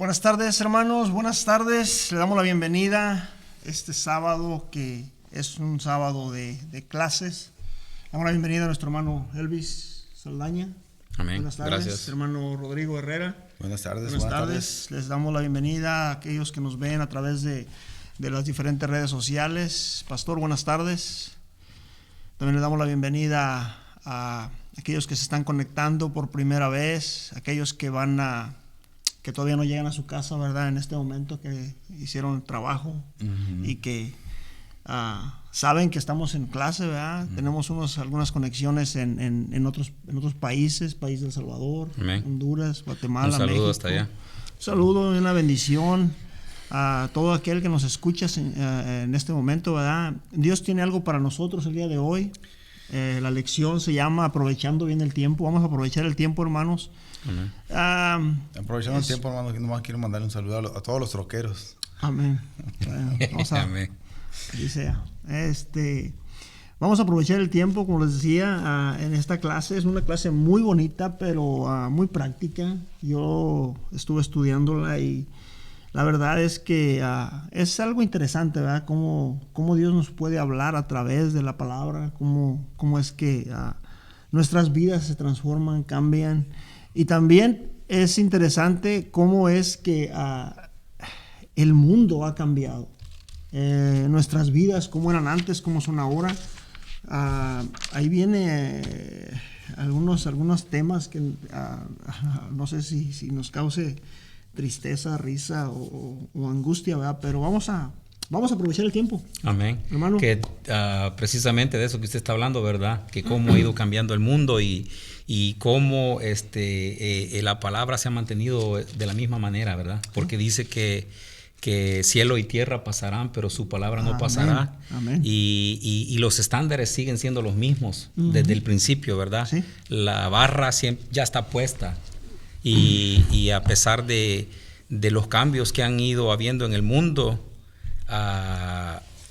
Buenas tardes, hermanos, buenas tardes. Le damos la bienvenida este sábado, que es un sábado de clases. Le damos la bienvenida a nuestro hermano Elvis Saldaña. Amén. Buenas tardes, Gracias. Hermano Rodrigo Herrera. Buenas tardes. Buenas tardes. Les damos la bienvenida a aquellos que nos ven a través de las diferentes redes sociales. Pastor, buenas tardes. También les damos la bienvenida a aquellos que se están conectando por primera vez, aquellos que que todavía no llegan a su casa, ¿verdad? En este momento, que hicieron el trabajo y que saben que estamos en clase, ¿verdad? Tenemos algunas conexiones en otros países, país de El Salvador, Amén. Honduras, Guatemala, Un saludo México. hasta allá. Un saludo y una bendición a todo aquel que nos escucha en este momento, ¿verdad? Dios tiene algo para nosotros el día de hoy. La lección se llama Aprovechando bien el tiempo. Vamos a aprovechar el tiempo, hermanos. Aprovechando el tiempo, hermano, que nomás quiero mandarle un saludo a todos los troqueros. Amén. Vamos a, Amén. Vamos a aprovechar el tiempo, como les decía, en esta clase. Es una clase muy bonita, pero muy práctica. Yo estuve estudiándola y la verdad es que es algo interesante, ¿verdad? Cómo Dios nos puede hablar a través de la palabra, cómo es que nuestras vidas se transforman, cambian. Y también es interesante cómo es que el mundo ha cambiado. Nuestras vidas, cómo eran antes, cómo son ahora. Ahí viene algunos temas que no sé si nos cause tristeza, risa o angustia, ¿verdad? Pero vamos a aprovechar el tiempo. Amén. Hermano. Que precisamente de eso que usted está hablando, ¿verdad? Que cómo ha ido cambiando el mundo y cómo la palabra se ha mantenido de la misma manera, ¿verdad? Porque dice que cielo y tierra pasarán, pero su palabra no pasará. Amén. Y los estándares siguen siendo los mismos desde el principio, ¿verdad? Sí. La barra ya está puesta. Y a pesar de los cambios que han ido habiendo en el mundo,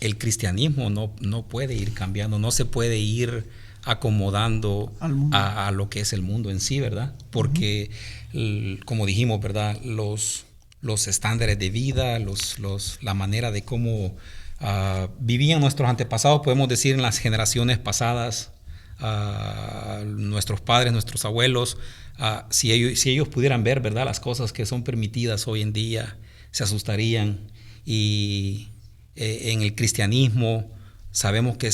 el cristianismo no puede ir cambiando, no se puede ir acomodando a lo que es el mundo en sí, ¿verdad? Porque, como dijimos, ¿verdad? Los estándares de vida, la manera de cómo vivían nuestros antepasados, podemos decir en las generaciones pasadas, nuestros padres, nuestros abuelos, si ellos pudieran ver, ¿verdad?, las cosas que son permitidas hoy en día, se asustarían. Y en el cristianismo sabemos que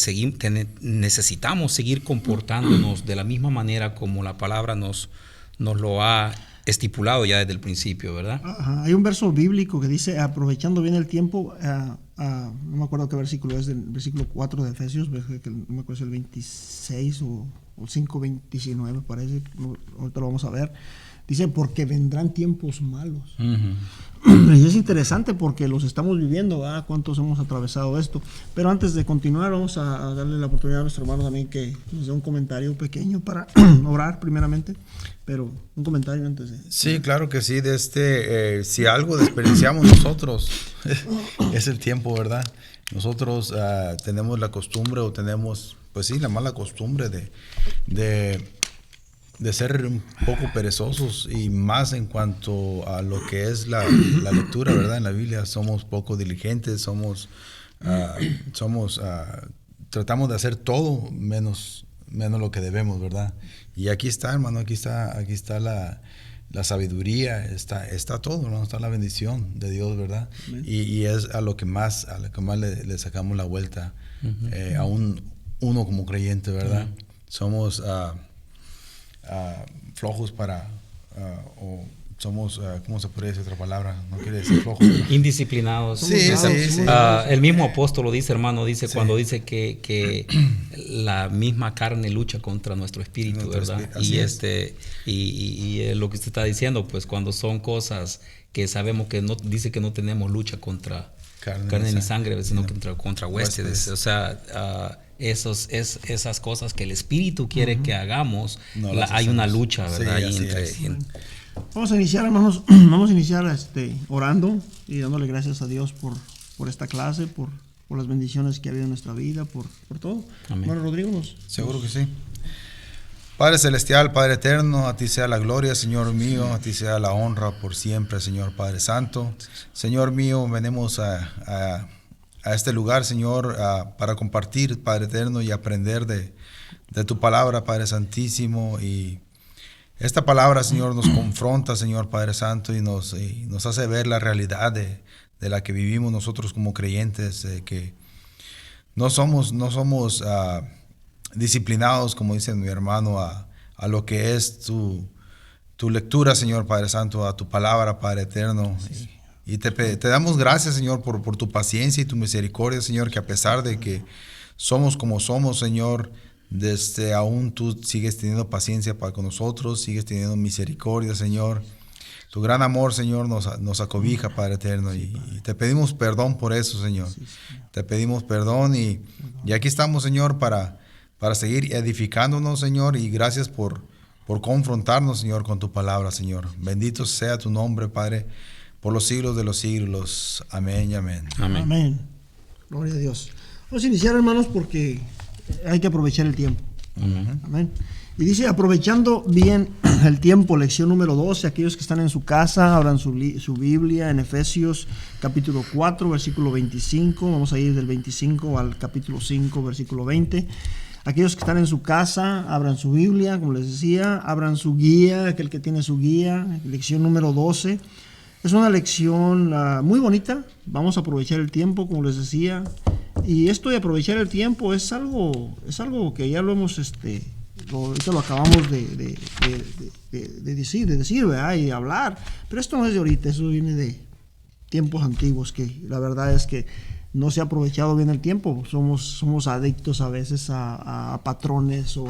necesitamos seguir comportándonos de la misma manera como la palabra nos lo ha estipulado ya desde el principio, ¿verdad? Hay un verso bíblico que dice, aprovechando bien el tiempo, no me acuerdo qué versículo es, del versículo 4 de Efesios, no me acuerdo si es el 26 o 5:29 parece, ahorita lo vamos a ver. Dice, porque vendrán tiempos malos. Y es interesante porque los estamos viviendo, ¿verdad? ¿Cuántos hemos atravesado esto? Pero antes de continuar, vamos a darle la oportunidad a nuestro hermano también que nos dé un comentario pequeño para orar primeramente. Pero un comentario antes de... Sí, claro que sí. Si algo desperdiciamos nosotros, es el tiempo, ¿verdad? Nosotros tenemos la costumbre o tenemos, pues sí, la mala costumbre de ser un poco perezosos, y más en cuanto a lo que es la lectura, ¿verdad? En la Biblia somos poco diligentes, tratamos de hacer todo menos lo que debemos, ¿verdad? Y aquí está, hermano, aquí está la sabiduría, está todo, hermano, está la bendición de Dios, ¿verdad? Y es a lo que más le sacamos la vuelta, a uno como creyente, ¿verdad? Somos flojos o somos, ¿cómo se podría decir otra palabra? No quiere decir flojos. Indisciplinados. Sí. El mismo apóstol lo dice, hermano, cuando dice que la misma carne lucha contra nuestro espíritu, ¿verdad? Y lo que usted está diciendo, pues cuando son cosas que sabemos que dice que no tenemos lucha contra carne ni sangre, sino contra huestes. O sea, esas cosas que el Espíritu quiere que hagamos, hay una lucha, ¿verdad? Vamos a iniciar, hermanos, orando y dándole gracias a Dios por esta clase, por las bendiciones que ha habido en nuestra vida, por todo. Amén. Bueno, Rodrigo, seguro que sí. Padre celestial, Padre eterno, a ti sea la gloria, Señor mío, a ti sea la honra por siempre, Señor Padre Santo. Señor mío, venimos a este lugar, Señor, para compartir, Padre eterno, y aprender de tu palabra, Padre Santísimo. Y esta palabra, Señor, nos confronta, Señor Padre Santo, y nos hace ver la realidad de la que vivimos nosotros como creyentes, que no somos disciplinados, como dice mi hermano, a lo que es tu lectura, Señor Padre Santo, a tu palabra, Padre eterno. Y te damos gracias, Señor, por tu paciencia y tu misericordia, Señor, que a pesar de que somos como somos, Señor, desde aún tú sigues teniendo paciencia para con nosotros, sigues teniendo misericordia, Señor. Tu gran amor, Señor, nos acobija, Padre eterno, y te pedimos perdón por eso, Señor. Te pedimos perdón y aquí estamos, Señor, para seguir edificándonos, Señor, y gracias por confrontarnos, Señor, con tu palabra, Señor. Bendito sea tu nombre, Padre, por los siglos de los siglos. Amén y amén. Amén. Amén. Gloria a Dios. Vamos a iniciar, hermanos, porque hay que aprovechar el tiempo. Amén. Amén. Y dice, aprovechando bien el tiempo, lección número 12, aquellos que están en su casa, abran su Biblia en Efesios capítulo 4, versículo 25, vamos a ir del 25 al capítulo 5, versículo 20. Aquellos que están en su casa, abran su Biblia, como les decía, abran su guía, aquel que tiene su guía, lección número 12. Es una lección muy bonita, vamos a aprovechar el tiempo, como les decía, y esto de aprovechar el tiempo es algo que ya lo hemos, ahorita lo acabamos de decir, ¿verdad? Y de hablar, pero esto no es de ahorita, eso viene de tiempos antiguos, que la verdad es que no se ha aprovechado bien el tiempo. Somos adictos a veces a patrones o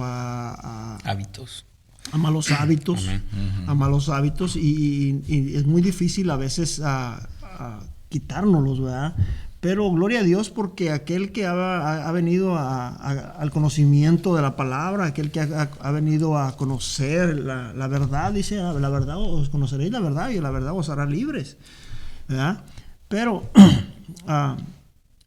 a Hábitos. a malos hábitos, Amén. a malos hábitos, y es muy difícil a veces a quitárnoslos, ¿verdad? Pero gloria a Dios, porque aquel que ha venido al conocimiento de la palabra, aquel que ha venido a conocer la verdad, dice, la verdad os conoceréis la verdad y la verdad os hará libres, ¿verdad? Pero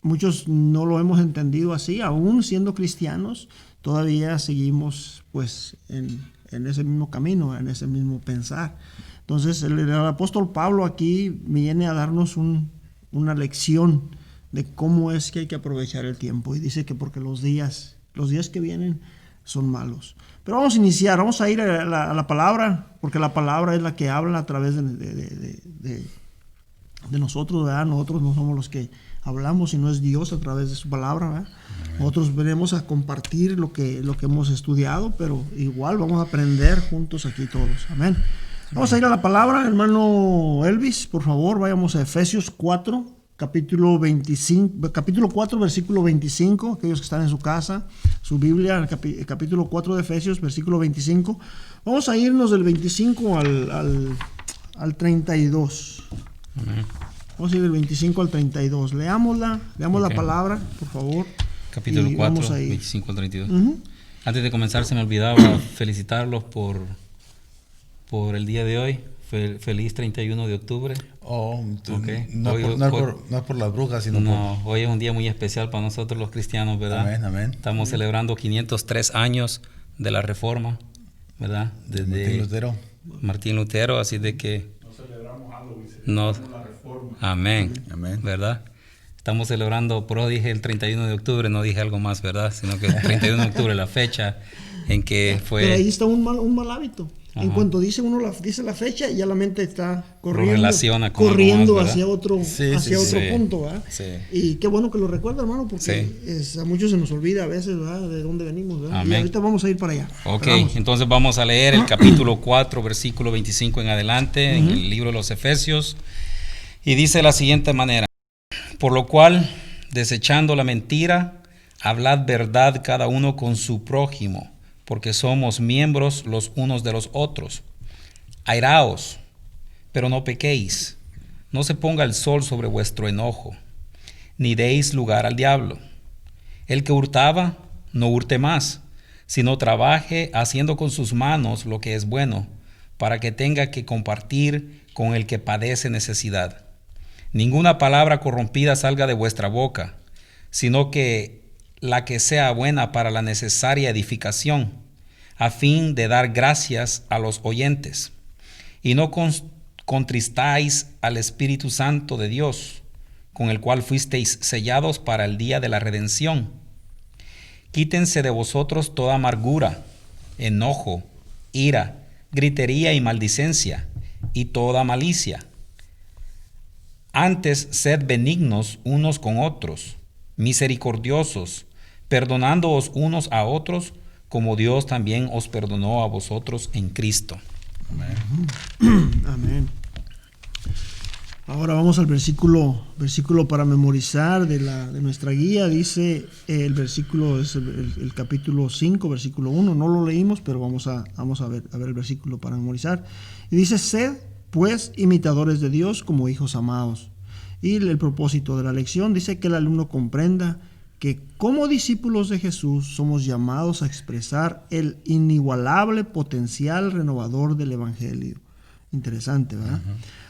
muchos no lo hemos entendido así, aún siendo cristianos, todavía seguimos pues en ese mismo camino, en ese mismo pensar. Entonces el apóstol Pablo aquí viene a darnos una lección de cómo es que hay que aprovechar el tiempo, y dice que porque los días que vienen son malos. Pero vamos a iniciar, vamos a ir a la palabra, porque la palabra es la que habla a través de nosotros, ¿verdad? Nosotros no somos los que hablamos, sino es Dios a través de su palabra, ¿verdad? Nosotros venimos a compartir lo que hemos estudiado, pero igual vamos a aprender juntos aquí todos. Amén. Vamos a ir a la palabra, hermano Elvis, por favor, vayamos a Efesios 4, capítulo 4, versículo 25, aquellos que están en su casa, su Biblia, capítulo 4 de Efesios, versículo 25. Vamos a irnos del 25 al 32. Amén. Vamos a ir del 25 al 32. Leamos la palabra, por favor. Capítulo y 4, vamos a ir. 25 al 32. Uh-huh. Antes de comenzar, se me olvidaba felicitarlos por el día de hoy. Feliz 31 de octubre. Okay. No es por las brujas, sino hoy es un día muy especial para nosotros los cristianos, ¿verdad? Amén, amén. Estamos celebrando 503 años de la Reforma, ¿verdad? Desde Martín Lutero, así de que no celebramos Halloween, celebramos la Reforma. Amén, amén, ¿verdad? Estamos celebrando, pero dije el 31 de octubre, no dije algo más, ¿verdad? Sino que el 31 de octubre, la fecha en que fue... Pero ahí está un mal hábito. Ajá. En cuanto dice la fecha, ya la mente está corriendo, relaciona con algo más, hacia otro punto, ¿verdad? Sí. Y qué bueno que lo recuerda, hermano, porque a muchos se nos olvida a veces, ¿verdad?, de dónde venimos, ¿verdad? Amén. Y ahorita vamos a ir para allá. Ok, entonces vamos a leer el capítulo 4, versículo 25 en adelante, en el libro de los Efesios, y dice de la siguiente manera: por lo cual, desechando la mentira, hablad verdad cada uno con su prójimo, porque somos miembros los unos de los otros. Airaos, pero no pequéis. No se ponga el sol sobre vuestro enojo, ni deis lugar al diablo. El que hurtaba, no hurte más, sino trabaje haciendo con sus manos lo que es bueno, para que tenga que compartir con el que padece necesidad. Ninguna palabra corrompida salga de vuestra boca, sino que la que sea buena para la necesaria edificación, a fin de dar gracias a los oyentes. Y no contristáis al Espíritu Santo de Dios, con el cual fuisteis sellados para el día de la redención. Quítense de vosotros toda amargura, enojo, ira, gritería y maldicencia, y toda malicia. Antes sed benignos unos con otros, misericordiosos, perdonándoos unos a otros, como Dios también os perdonó a vosotros en Cristo. Amén. Amén. Ahora vamos al versículo para memorizar de nuestra guía. Dice el versículo, es el capítulo 5, versículo 1. No lo leímos, pero vamos a ver el versículo para memorizar. Y dice: sed pues imitadores de Dios como hijos amados. Y el propósito de la lección dice que el alumno comprenda que como discípulos de Jesús somos llamados a expresar el inigualable potencial renovador del Evangelio. Interesante, ¿verdad?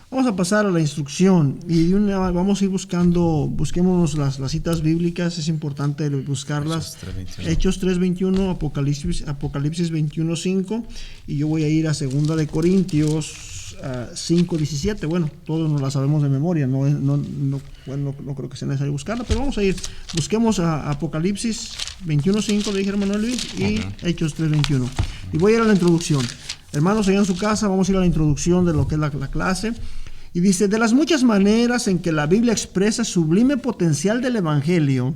Vamos a pasar a la instrucción y vamos a ir busquémonos las citas bíblicas. Es importante buscarlas. Hechos 3:21, Apocalipsis 21:5, y yo voy a ir a 2 de Corintios 5:17. Bueno, todos nos la sabemos de memoria, no creo que sea necesario buscarla, pero vamos a ir, busquemos a Apocalipsis 21:5, le dije hermano Luis, y Hechos 3:21. Y voy a ir a la introducción. Hermanos, allá en su casa vamos a ir a la introducción de lo que es la clase. Y dice: de las muchas maneras en que la Biblia expresa el sublime potencial del Evangelio,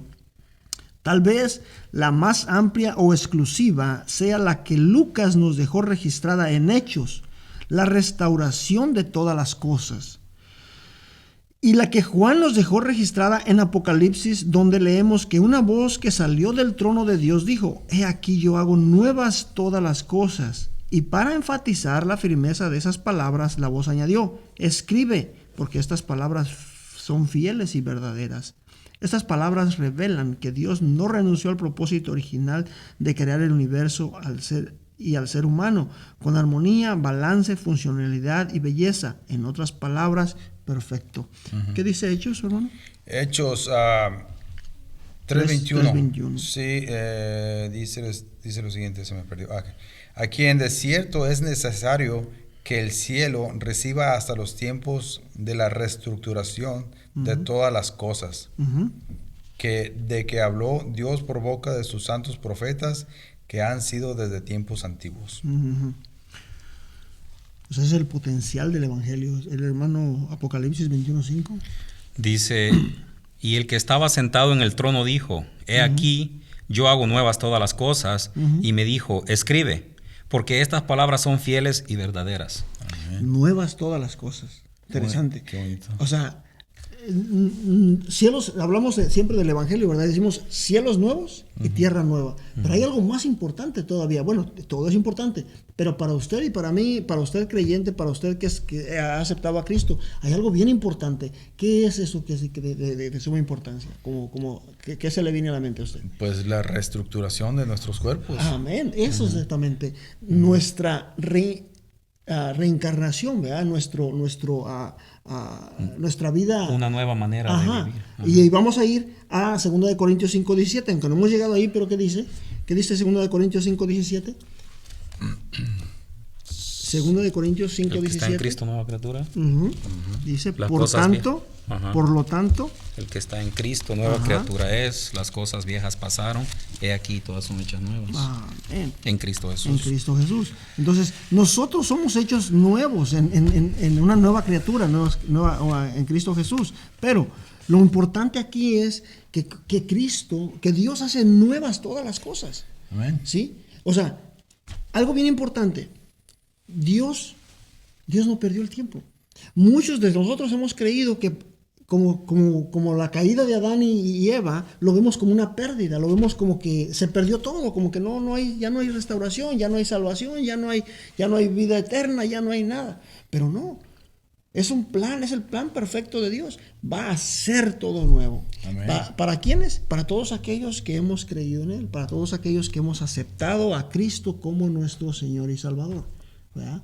tal vez la más amplia o exclusiva sea la que Lucas nos dejó registrada en Hechos, la restauración de todas las cosas. Y la que Juan nos dejó registrada en Apocalipsis, donde leemos que una voz que salió del trono de Dios dijo: he aquí yo hago nuevas todas las cosas. Y para enfatizar la firmeza de esas palabras, la voz añadió: escribe, porque estas palabras son fieles y verdaderas. Estas palabras revelan que Dios no renunció al propósito original de crear el universo al ser humano, con armonía, balance, funcionalidad y belleza. En otras palabras, perfecto. ¿Qué dice Hechos, hermano? Hechos 3:21. Sí, dice lo siguiente, se me perdió. Aquí en desierto es necesario que el cielo reciba hasta los tiempos de la reestructuración de todas las cosas, de que habló Dios por boca de sus santos profetas, que han sido desde tiempos antiguos. O sea, es el potencial del Evangelio. El hermano Apocalipsis 21:5 dice: y el que estaba sentado en el trono dijo: he aquí, yo hago nuevas todas las cosas. Y me dijo: escribe, porque estas palabras son fieles y verdaderas. Amén. Nuevas todas las cosas. Interesante. Qué bonito. O sea, cielos, hablamos siempre del Evangelio, ¿verdad? Decimos cielos nuevos y tierra nueva. Pero hay algo más importante todavía. Bueno, todo es importante, pero para usted y para mí, para usted creyente, para usted que ha aceptado a Cristo, hay algo bien importante. ¿Qué es eso de suma importancia? ¿Qué se le viene a la mente a usted? Pues la reestructuración de nuestros cuerpos. Amén, eso es exactamente. Nuestra reencarnación, ¿verdad? Nuestra vida. Una nueva manera de vivir. Y vamos a ir a 2 de Corintios 5:17, aunque no hemos llegado ahí, pero ¿qué dice? ¿Qué dice 2 de Corintios 5:17? 2 de Corintios 5:17. El que está en Cristo, nueva criatura. Dice: por lo tanto, el que está en Cristo, nueva criatura es. Las cosas viejas pasaron, he aquí, todas son hechas nuevas. Amén. En Cristo Jesús. En Cristo Jesús. Entonces, nosotros somos hechos nuevos en una nueva criatura, nueva, en Cristo Jesús. Pero lo importante aquí es que Cristo, que Dios hace nuevas todas las cosas. Amén. ¿Sí? O sea, algo bien importante. Dios no perdió el tiempo. Muchos de nosotros hemos creído que como la caída de Adán y Eva, lo vemos como una pérdida, lo vemos como que se perdió todo, como que ya no hay restauración, ya no hay salvación, ya no hay vida eterna, ya no hay nada. Pero no, es el plan perfecto de Dios. Va a ser todo nuevo. Amén. ¿Para quiénes? Para todos aquellos que hemos creído en Él, para todos aquellos que hemos aceptado a Cristo como nuestro Señor y Salvador, ¿verdad?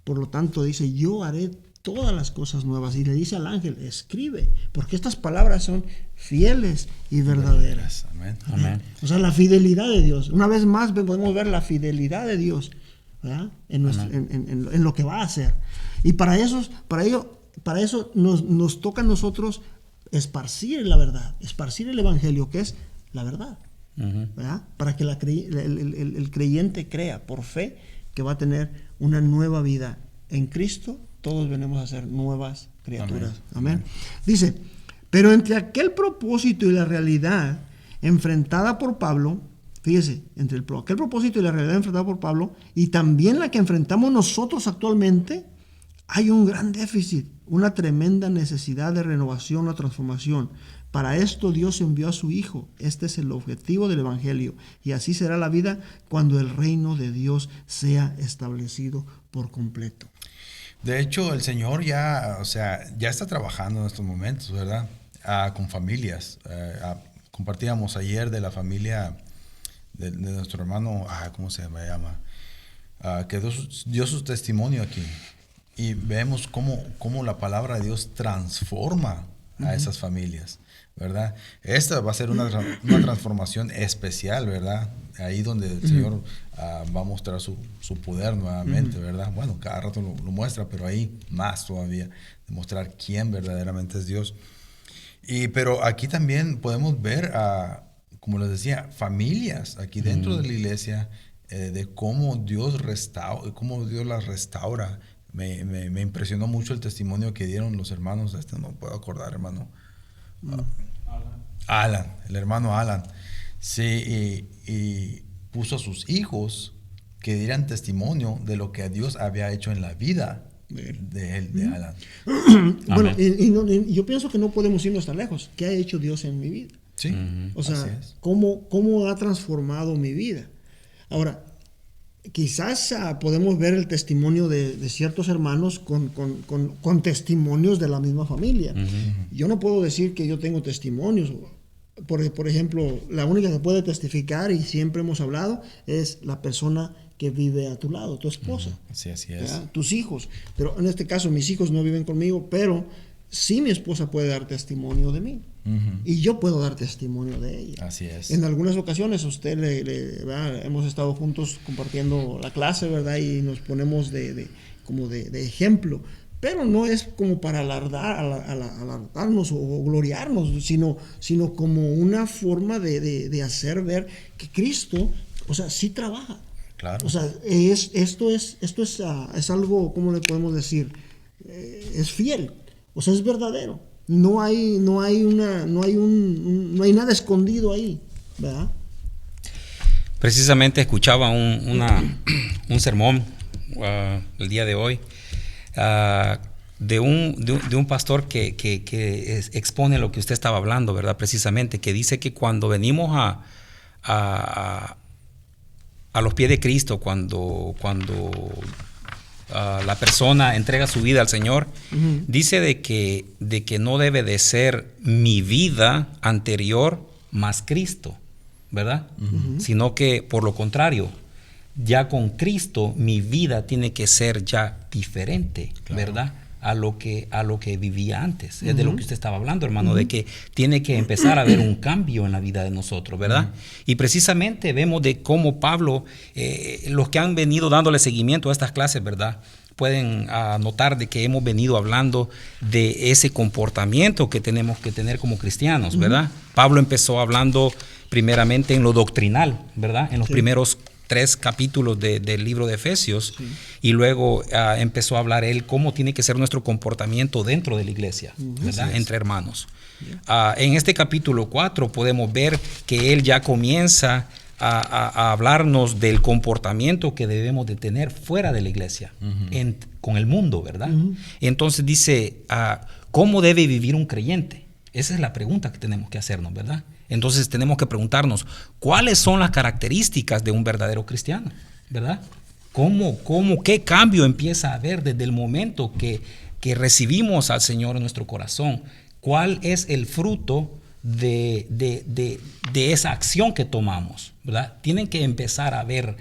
Por lo tanto dice: yo haré todas las cosas nuevas. Y le dice al ángel, escribe, porque estas palabras son fieles y verdaderas. Amén. Amén. O sea, la fidelidad de Dios. Una vez más podemos ver la fidelidad de Dios, ¿verdad? En lo que va a hacer. Y para eso nos toca a nosotros esparcir la verdad, esparcir el evangelio, que es la verdad, ¿verdad? Para que el creyente crea por fe que va a tener una nueva vida en Cristo. Todos venimos a ser nuevas criaturas. Amén. Dice, pero entre aquel propósito y la realidad enfrentada por Pablo, fíjese, entre aquel propósito y la realidad enfrentada por Pablo, y también la que enfrentamos nosotros actualmente, hay un gran déficit, una tremenda necesidad de renovación o transformación. Para esto Dios envió a su Hijo. Este es el objetivo del Evangelio. Y así será la vida cuando el reino de Dios sea establecido por completo. De hecho, el Señor ya está trabajando en estos momentos, ¿verdad? Con familias. Compartíamos ayer de la familia de nuestro hermano, ¿cómo se llama? Que dio su testimonio aquí. Y vemos cómo la palabra de Dios transforma a esas familias, ¿verdad? Esta va a ser una transformación especial, ¿verdad? Ahí donde el Señor va a mostrar su poder nuevamente, ¿verdad? Bueno, cada rato lo muestra, pero ahí más todavía, demostrar quién verdaderamente es Dios. Pero aquí también podemos ver, como les decía, familias aquí dentro de la iglesia, de cómo Dios las restaura. Me impresionó mucho el testimonio que dieron los hermanos, no puedo acordar, hermano. Alan, el hermano Alan. Sí, y puso a sus hijos que dieran testimonio de lo que Dios había hecho en la vida de él, de Alan. Bueno, y yo pienso que no podemos irnos tan lejos. ¿Qué ha hecho Dios en mi vida? Sí, o sea, ¿cómo ha transformado mi vida? Ahora, quizás podemos ver el testimonio de ciertos hermanos con testimonios de la misma familia. Yo no puedo decir que yo tengo testimonios. Por ejemplo, la única que puede testificar, y siempre hemos hablado, es la persona que vive a tu lado, tu esposa. Sí, así es. ¿Verdad? Tus hijos. Pero en este caso, mis hijos no viven conmigo, pero sí mi esposa puede dar testimonio de mí. Y yo puedo dar testimonio de ella. Así es. En algunas ocasiones hemos estado juntos compartiendo la clase, ¿verdad? Y nos ponemos de ejemplo. Pero no es como para alardarnos o gloriarnos, sino como una forma de hacer ver que Cristo, o sea, sí trabaja. Claro. O sea, esto es algo, ¿cómo le podemos decir? Es fiel, o sea, es verdadero. No hay nada escondido ahí, ¿verdad? Precisamente escuchaba un sermón el día de hoy de un pastor que expone lo que usted estaba hablando, ¿verdad? Precisamente, que dice que cuando venimos a los pies de Cristo, cuando la persona entrega su vida al Señor, dice de que no debe de ser mi vida anterior más Cristo, ¿verdad? Sino que por lo contrario, ya con Cristo mi vida tiene que ser ya diferente, ¿verdad? A lo que vivía antes. Es de lo que usted estaba hablando, hermano, de que tiene que empezar a haber un cambio en la vida de nosotros, ¿verdad? Y precisamente vemos de cómo Pablo, los que han venido dándole seguimiento a estas clases, ¿verdad?, pueden notar de que hemos venido hablando de ese comportamiento que tenemos que tener como cristianos, ¿verdad? Pablo empezó hablando primeramente en lo doctrinal, ¿verdad? En los primeros 3 capítulos del libro de Efesios, y luego empezó a hablar él cómo tiene que ser nuestro comportamiento dentro de la iglesia, ¿verdad? Entre hermanos. En este capítulo 4 podemos ver que él ya comienza a hablarnos del comportamiento que debemos de tener fuera de la iglesia, con el mundo, ¿verdad? Entonces dice, ¿cómo debe vivir un creyente? Esa es la pregunta que tenemos que hacernos, ¿verdad? Entonces tenemos que preguntarnos, ¿cuáles son las características de un verdadero cristiano? ¿Verdad? ¿Qué cambio empieza a haber desde el momento que recibimos al Señor en nuestro corazón? ¿Cuál es el fruto de esa acción que tomamos? ¿Verdad? Tienen que empezar a haber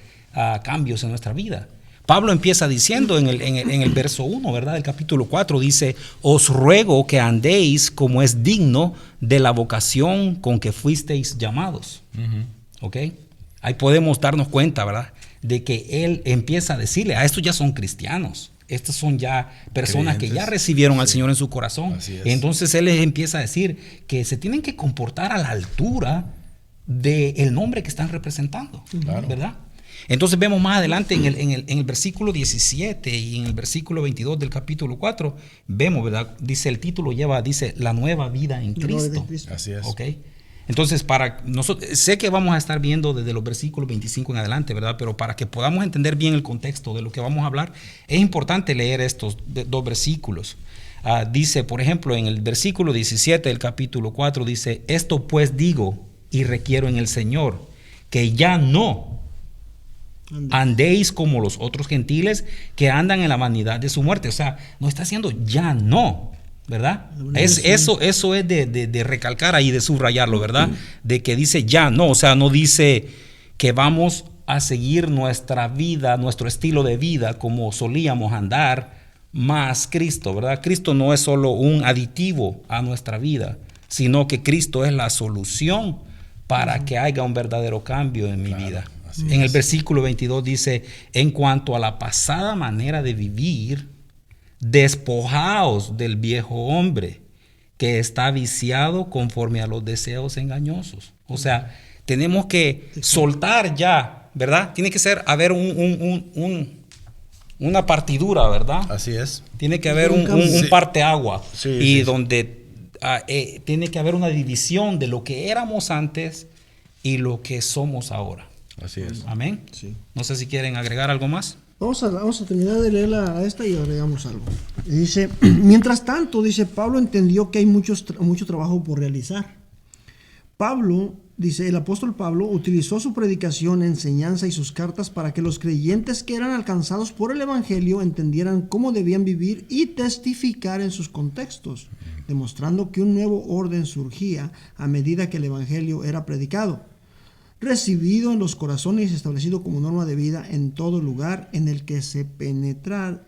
cambios en nuestra vida. Pablo empieza diciendo en el verso 1, ¿verdad? Del capítulo 4, dice: os ruego que andéis como es digno de la vocación con que fuisteis llamados. ¿Ok? Ahí podemos darnos cuenta, ¿verdad? De que él empieza a decirle: a estos ya son cristianos. Estos son ya personas creyentes, que ya recibieron al Señor en su corazón. Entonces él les empieza a decir que se tienen que comportar a la altura del nombre que están representando, ¿verdad? Entonces vemos más adelante en el versículo 17 y en el versículo 22 del capítulo 4, vemos, ¿verdad? Dice, el título dice la nueva vida en Cristo. Así es. ¿Ok? Entonces, para nosotros, sé que vamos a estar viendo desde los versículos 25 en adelante, ¿verdad? Pero para que podamos entender bien el contexto de lo que vamos a hablar, es importante leer estos dos versículos. Dice, por ejemplo, en el versículo 17 del capítulo 4, dice: esto pues digo y requiero en el Señor, que ya no andéis como los otros gentiles que andan en la vanidad de su muerte. O sea, no está haciendo ya no, ¿verdad? Eso es de recalcar ahí, de subrayarlo, ¿verdad? De que dice ya no, o sea, no dice que vamos a seguir nuestra vida, nuestro estilo de vida como solíamos andar, más Cristo, ¿verdad? Cristo no es solo un aditivo a nuestra vida, sino que Cristo es la solución para que haya un verdadero cambio en mi vida. En el versículo 22 dice: en cuanto a la pasada manera de vivir, despojaos del viejo hombre que está viciado conforme a los deseos engañosos. O sea, tenemos que soltar ya, ¿verdad? Tiene que haber una partidura, ¿verdad? Así es. Tiene que haber un parteagua. Donde tiene que haber una división de lo que éramos antes y lo que somos ahora. Así es. Amén. Sí. No sé si quieren agregar algo más. Vamos a terminar de leerla a esta y agregamos algo. Dice, mientras tanto, dice, Pablo entendió que hay mucho trabajo por realizar. Pablo, dice, el apóstol Pablo utilizó su predicación, enseñanza y sus cartas para que los creyentes que eran alcanzados por el evangelio entendieran cómo debían vivir y testificar en sus contextos, demostrando que un nuevo orden surgía a medida que el evangelio era predicado, recibido en los corazones y establecido como norma de vida en todo lugar en el que se penetrara.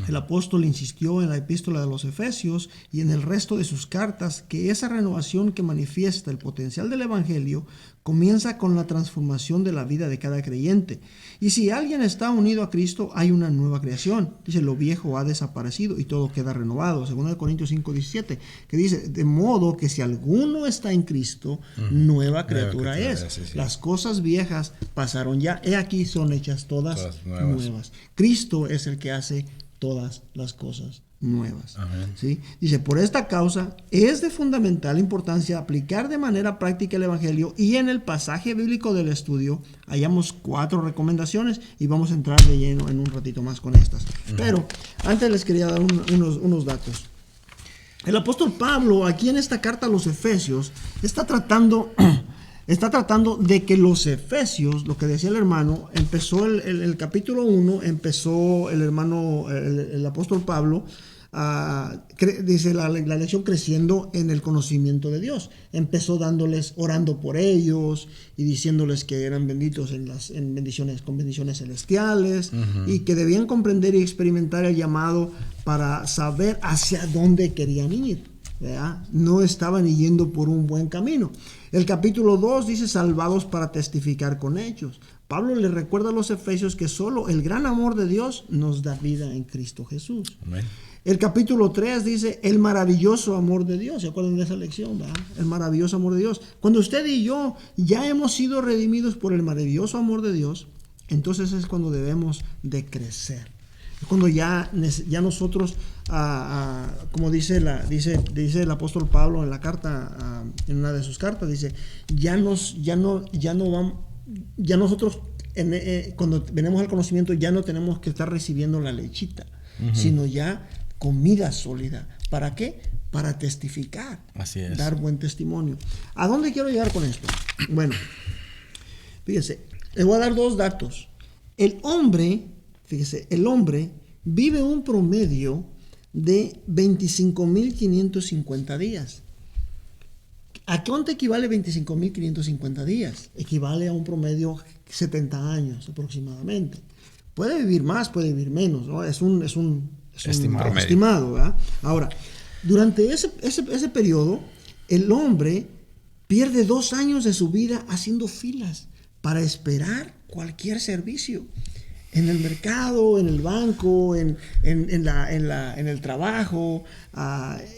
El apóstol insistió en la epístola de los Efesios y en el resto de sus cartas que esa renovación que manifiesta el potencial del evangelio comienza con la transformación de la vida de cada creyente. Y si alguien está unido a Cristo, hay una nueva creación. Dice, lo viejo ha desaparecido y todo queda renovado. 2 Corintios 5:17, que dice, de modo que si alguno está en Cristo, nueva criatura es. Sí. Las cosas viejas pasaron ya, he aquí son hechas todas nuevas. Cristo es el que hace todas las cosas nuevas. ¿Sí? Dice, por esta causa es de fundamental importancia aplicar de manera práctica el evangelio, y en el pasaje bíblico del estudio hallamos 4 recomendaciones y vamos a entrar de lleno en un ratito más con estas. Pero antes les quería dar unos datos. El apóstol Pablo aquí en esta carta a los Efesios está tratando de que los Efesios, lo que decía el hermano, empezó el capítulo 1, empezó el apóstol Pablo, dice la lección creciendo en el conocimiento de Dios. Empezó orando por ellos y diciéndoles que eran benditos con bendiciones celestiales, y que debían comprender y experimentar el llamado para saber hacia dónde querían ir, ¿verdad? No estaban yendo por un buen camino. El capítulo 2 dice, salvados para testificar con hechos. Pablo le recuerda a los efesios que solo el gran amor de Dios nos da vida en Cristo Jesús. Amén. El capítulo 3 dice, el maravilloso amor de Dios. ¿Se acuerdan de esa lección, verdad? El maravilloso amor de Dios. Cuando usted y yo ya hemos sido redimidos por el maravilloso amor de Dios, entonces es cuando debemos de crecer. Cuando ya nosotros, como dice el apóstol Pablo en la carta, en una de sus cartas, dice, nosotros cuando venimos al conocimiento ya no tenemos que estar recibiendo la lechita, sino ya comida sólida. ¿Para qué? Para testificar. Así es. Dar buen testimonio. ¿A dónde quiero llegar con esto? Bueno, fíjense, les voy a dar 2 datos. El hombre vive un promedio de 25.550 días. ¿A cuánto equivale 25.550 días? Equivale a un promedio 70 años aproximadamente. Puede vivir más, puede vivir menos, ¿no? Es un Estimado. estimado, ¿verdad? Ahora, durante ese periodo, el hombre pierde 2 años de su vida haciendo filas para esperar cualquier servicio. En el mercado, en el banco, en el trabajo,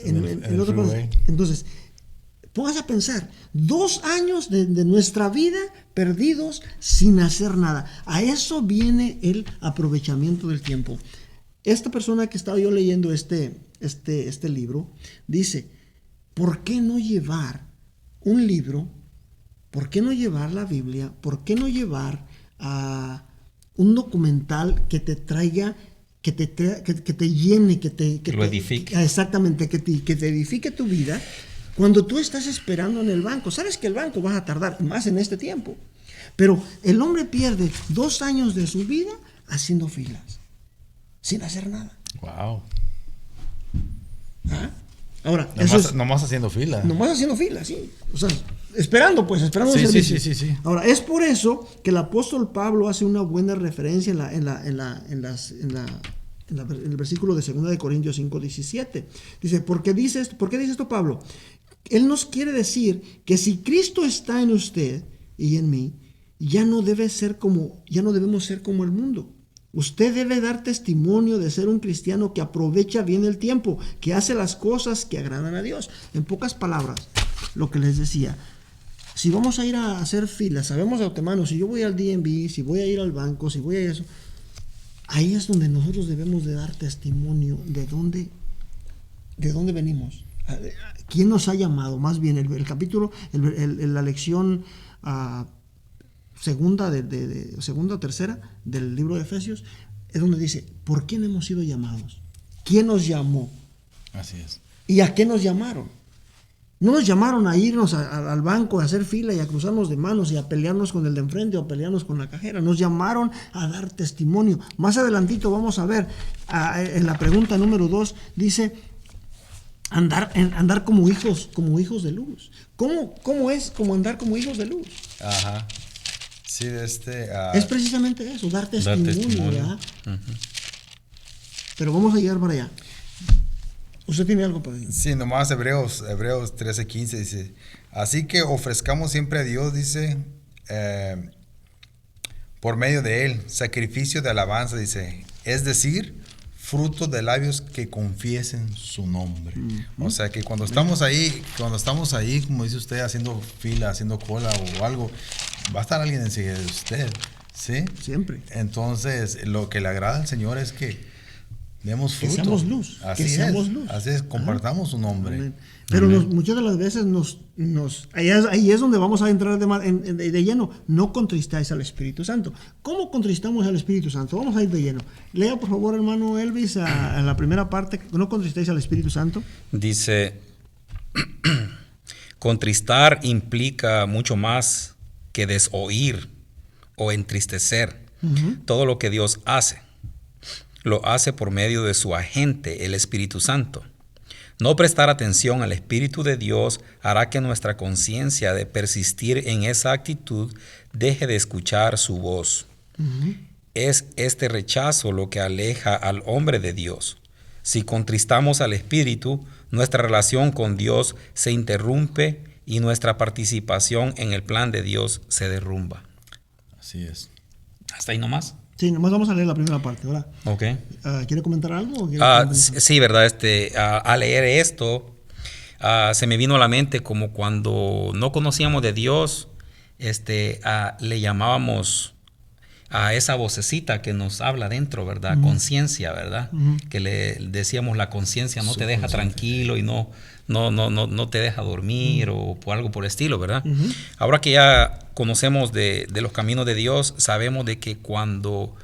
en otro país. Entonces, póngase a pensar, 2 años de nuestra vida perdidos sin hacer nada. A eso viene el aprovechamiento del tiempo. Esta persona que estaba yo leyendo este libro dice, ¿por qué no llevar un libro? ¿Por qué no llevar la Biblia? ¿Por qué no llevar un documental que te traiga, que te llene, que lo edifique? Exactamente, que te edifique tu vida cuando tú estás esperando en el banco. Sabes que el banco vas a tardar más en este tiempo, pero el hombre pierde 2 años de su vida haciendo filas, sin hacer nada. Wow. ¿Ah? Ahora, nomás haciendo fila. Nomás haciendo fila, sí. O sea, esperando Sí, el servicio. sí. Ahora, es por eso que el apóstol Pablo hace una buena referencia en el versículo de 2 de Corintios 5:17. Dice, ¿por qué dice esto Pablo? Él nos quiere decir que si Cristo está en usted y en mí, ya no debemos ser como el mundo. Usted debe dar testimonio de ser un cristiano que aprovecha bien el tiempo, que hace las cosas que agradan a Dios. En pocas palabras, lo que les decía, si vamos a ir a hacer filas, sabemos de antemano, si yo voy al DMV, si voy a ir al banco, si voy a eso, ahí es donde nosotros debemos de dar testimonio de dónde venimos, quién nos ha llamado. Más bien el capítulo, la lección segunda o tercera del libro de Efesios es donde dice, ¿por quién hemos sido llamados? ¿Quién nos llamó? Así es. ¿Y a qué nos llamaron? No nos llamaron a irnos al banco, a hacer fila y a cruzarnos de manos y a pelearnos con el de enfrente o a pelearnos con la cajera. Nos llamaron a dar testimonio. Más adelantito vamos a ver, en la pregunta número 2, dice, andar como hijos de luz. ¿Cómo es como andar como hijos de luz? Ajá. Sí, es precisamente eso, dar testimonio. ¿Verdad? Uh-huh. Pero vamos a llegar para allá. ¿Usted tiene algo para decir? Sí, nomás Hebreos 13:15 dice, así que ofrezcamos siempre a Dios, dice, por medio de Él, sacrificio de alabanza, dice, es decir, fruto de labios que confiesen su nombre. Uh-huh. O sea que cuando estamos ahí, como dice usted, haciendo fila, haciendo cola o algo, va a estar alguien enseguida de usted, ¿sí? Siempre. Entonces, lo que le agrada al Señor es que demos fruto. Que seamos luz. Así es, compartamos su nombre. Amén. Pero muchas de las veces ahí es donde vamos a entrar de lleno. No contristáis al Espíritu Santo. ¿Cómo contristamos al Espíritu Santo? Vamos a ir de lleno. Lea, por favor, hermano Elvis, a la primera parte. ¿No contristáis al Espíritu Santo? Dice, contristar implica mucho más que desoír o entristecer. Uh-huh. Todo lo que Dios hace, lo hace por medio de su agente, el Espíritu Santo. No prestar atención al Espíritu de Dios hará que nuestra conciencia de persistir en esa actitud deje de escuchar su voz. Uh-huh. Es este rechazo lo que aleja al hombre de Dios. Si contristamos al Espíritu, nuestra relación con Dios se interrumpe y nuestra participación en el plan de Dios se derrumba. Así es. ¿Hasta ahí nomás? Sí, nomás vamos a leer la primera parte, ¿verdad? Ok. ¿Quiere comentar algo? Sí, ¿verdad? Al leer esto, se me vino a la mente como cuando no conocíamos de Dios, le llamábamos a esa vocecita que nos habla dentro, ¿verdad? Uh-huh. Conciencia, ¿verdad? Uh-huh. Que le decíamos la conciencia no te deja tranquilo y no te deja dormir, uh-huh, o algo por el estilo, ¿verdad? Uh-huh. Ahora que ya conocemos de los caminos de Dios, sabemos de que cuando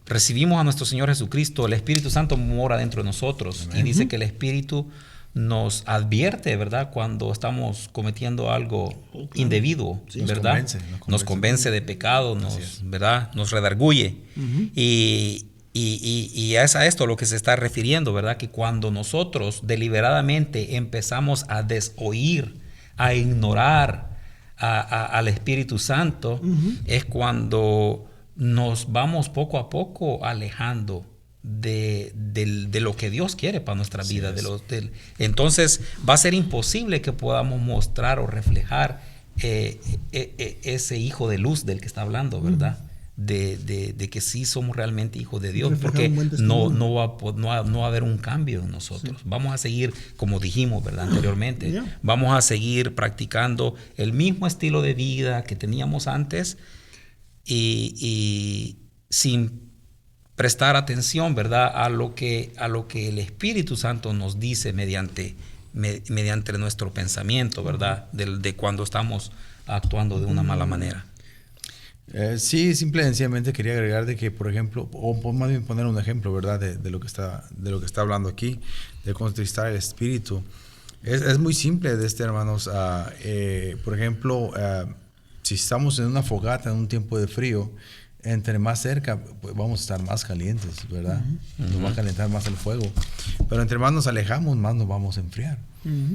recibimos a nuestro Señor Jesucristo, el Espíritu Santo mora dentro de nosotros. Uh-huh. Y dice que el Espíritu nos advierte, ¿verdad? Cuando estamos cometiendo algo indebido, sí, ¿verdad? Nos convence de pecado, ¿verdad? Nos redarguye. Uh-huh. Y es a esto a lo que se está refiriendo, ¿verdad? Que cuando nosotros deliberadamente empezamos a desoír, a ignorar al Espíritu Santo, uh-huh, es cuando nos vamos poco a poco alejando de lo que Dios quiere para nuestra vida. Entonces va a ser imposible que podamos mostrar o reflejar ese hijo de luz del que está hablando, ¿verdad? De que sí somos realmente hijos de Dios, porque no va a haber un cambio en nosotros. Vamos a seguir, como dijimos, ¿verdad? Anteriormente, vamos a seguir practicando el mismo estilo de vida que teníamos antes y sin prestar atención, ¿verdad? a lo que el Espíritu Santo nos dice mediante nuestro pensamiento, ¿verdad? De cuando estamos actuando de una mala manera. Sí, simple y sencillamente quería agregar de que, por ejemplo, o más bien poner un ejemplo, ¿verdad? De lo que está hablando aquí, de contristar el espíritu. Es muy simple, hermanos. Por ejemplo, si estamos en una fogata en un tiempo de frío, entre más cerca, pues vamos a estar más calientes, ¿verdad? Nos va a calentar más el fuego. Pero entre más nos alejamos, más nos vamos a enfriar.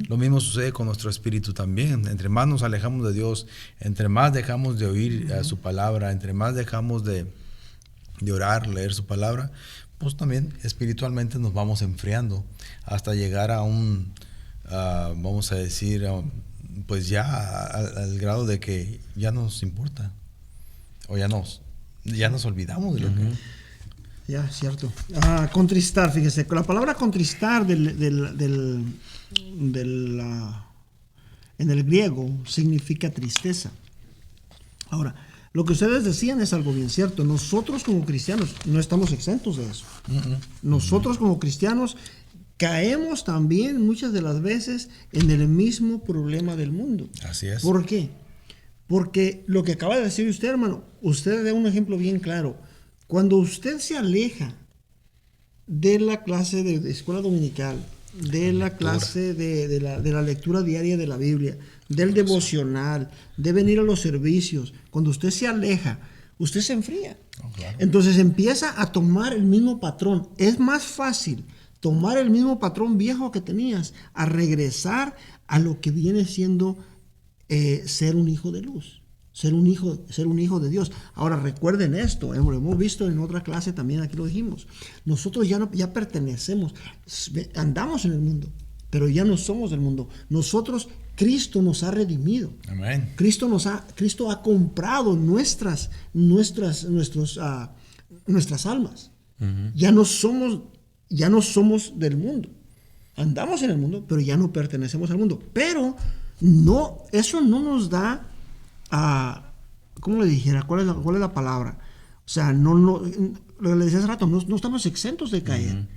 Lo mismo sucede con nuestro espíritu también. Entre más nos alejamos de Dios, entre más dejamos de oír su palabra, entre más dejamos de orar, leer su palabra, pues también espiritualmente nos vamos enfriando hasta llegar a vamos a decir, pues ya al grado de que ya nos importa o ya nos olvidamos de lo que... Ya, cierto. Contristar, fíjese, la palabra contristar en el griego significa tristeza. Ahora, lo que ustedes decían es algo bien cierto. Nosotros como cristianos no estamos exentos de eso. Nosotros como cristianos caemos también muchas de las veces en el mismo problema del mundo. Así es. ¿Por qué? Porque lo que acaba de decir usted, hermano, usted da un ejemplo bien claro. Cuando usted se aleja de la clase de escuela dominical, de la clase de la lectura diaria de la Biblia, del devocional, de venir a los servicios, cuando usted se aleja, usted se enfría. Claro. Entonces empieza a tomar el mismo patrón. Es más fácil tomar el mismo patrón viejo que tenías a regresar a lo que viene siendo ser un hijo de luz. Ser un hijo de Dios. Ahora recuerden esto, lo hemos visto en otra clase también, aquí lo dijimos. Nosotros ya pertenecemos, andamos en el mundo, pero ya no somos del mundo. Nosotros, Cristo nos ha redimido. Amén. Cristo ha comprado nuestras almas. Ya no somos del mundo. Andamos en el mundo, pero ya no pertenecemos al mundo. Pero eso no nos da ¿cómo le dijera? ¿Cuál es la palabra? O sea, lo que le decía hace rato, no estamos exentos de caer,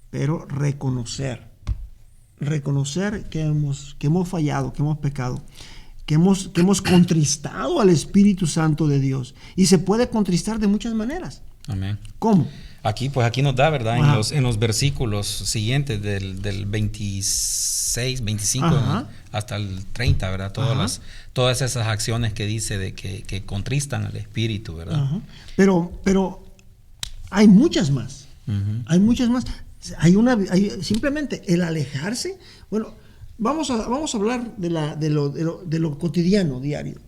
pero reconocer que hemos fallado, que hemos pecado, que hemos contristado al Espíritu Santo de Dios. Y se puede contristar de muchas maneras. Amén. ¿Cómo? Aquí nos da, ¿verdad? En los versículos siguientes del 26, 25 hasta el 30, ¿verdad? Todas esas acciones que dice de que contristan al Espíritu, ¿verdad? Pero hay muchas más. Hay muchas más. Hay simplemente el alejarse. Bueno, vamos a hablar de lo cotidiano, diario.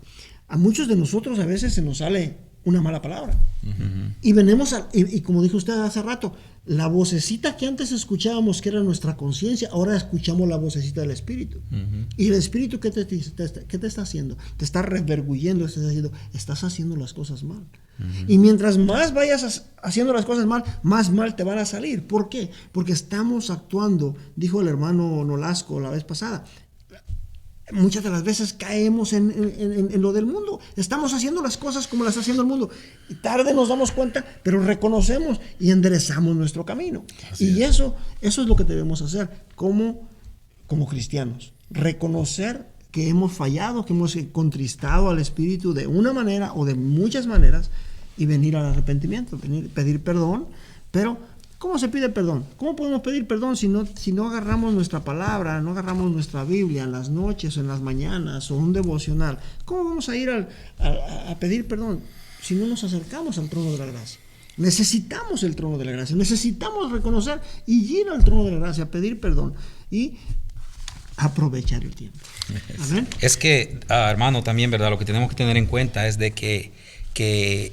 A muchos de nosotros a veces se nos sale una mala palabra. Y venimos y como dijo usted hace rato, la vocecita que antes escuchábamos, que era nuestra conciencia, ahora escuchamos la vocecita del Espíritu. Y el Espíritu, ¿qué te está haciendo? Te está redarguyendo, estás haciendo las cosas mal. Y mientras más vayas haciendo las cosas mal, más mal te van a salir. ¿Por qué? Porque estamos actuando, dijo el hermano Nolasco la vez pasada, muchas de las veces caemos en lo del mundo. Estamos haciendo las cosas como las está haciendo el mundo. Y tarde nos damos cuenta, pero reconocemos y enderezamos nuestro camino. Eso es lo que debemos hacer como cristianos. Reconocer que hemos fallado, que hemos contristado al Espíritu de una manera o de muchas maneras y venir al arrepentimiento, pedir perdón. Pero ¿cómo se pide perdón? ¿Cómo podemos pedir perdón si no agarramos nuestra palabra, no agarramos nuestra Biblia en las noches o en las mañanas o un devocional? ¿Cómo vamos a ir a pedir perdón si no nos acercamos al trono de la gracia? Necesitamos el trono de la gracia, necesitamos reconocer y ir al trono de la gracia, a pedir perdón y aprovechar el tiempo. ¿Amén? Es que, hermano, también, ¿verdad? Lo que tenemos que tener en cuenta es de que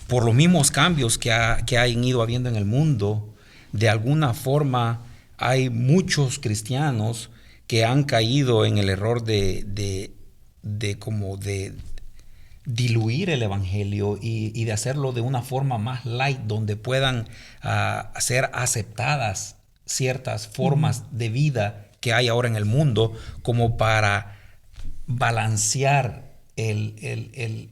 por los mismos cambios que han ido habiendo en el mundo, de alguna forma hay muchos cristianos que han caído en el error de diluir el evangelio y de hacerlo de una forma más light, donde puedan ser aceptadas ciertas formas de vida que hay ahora en el mundo, como para balancear el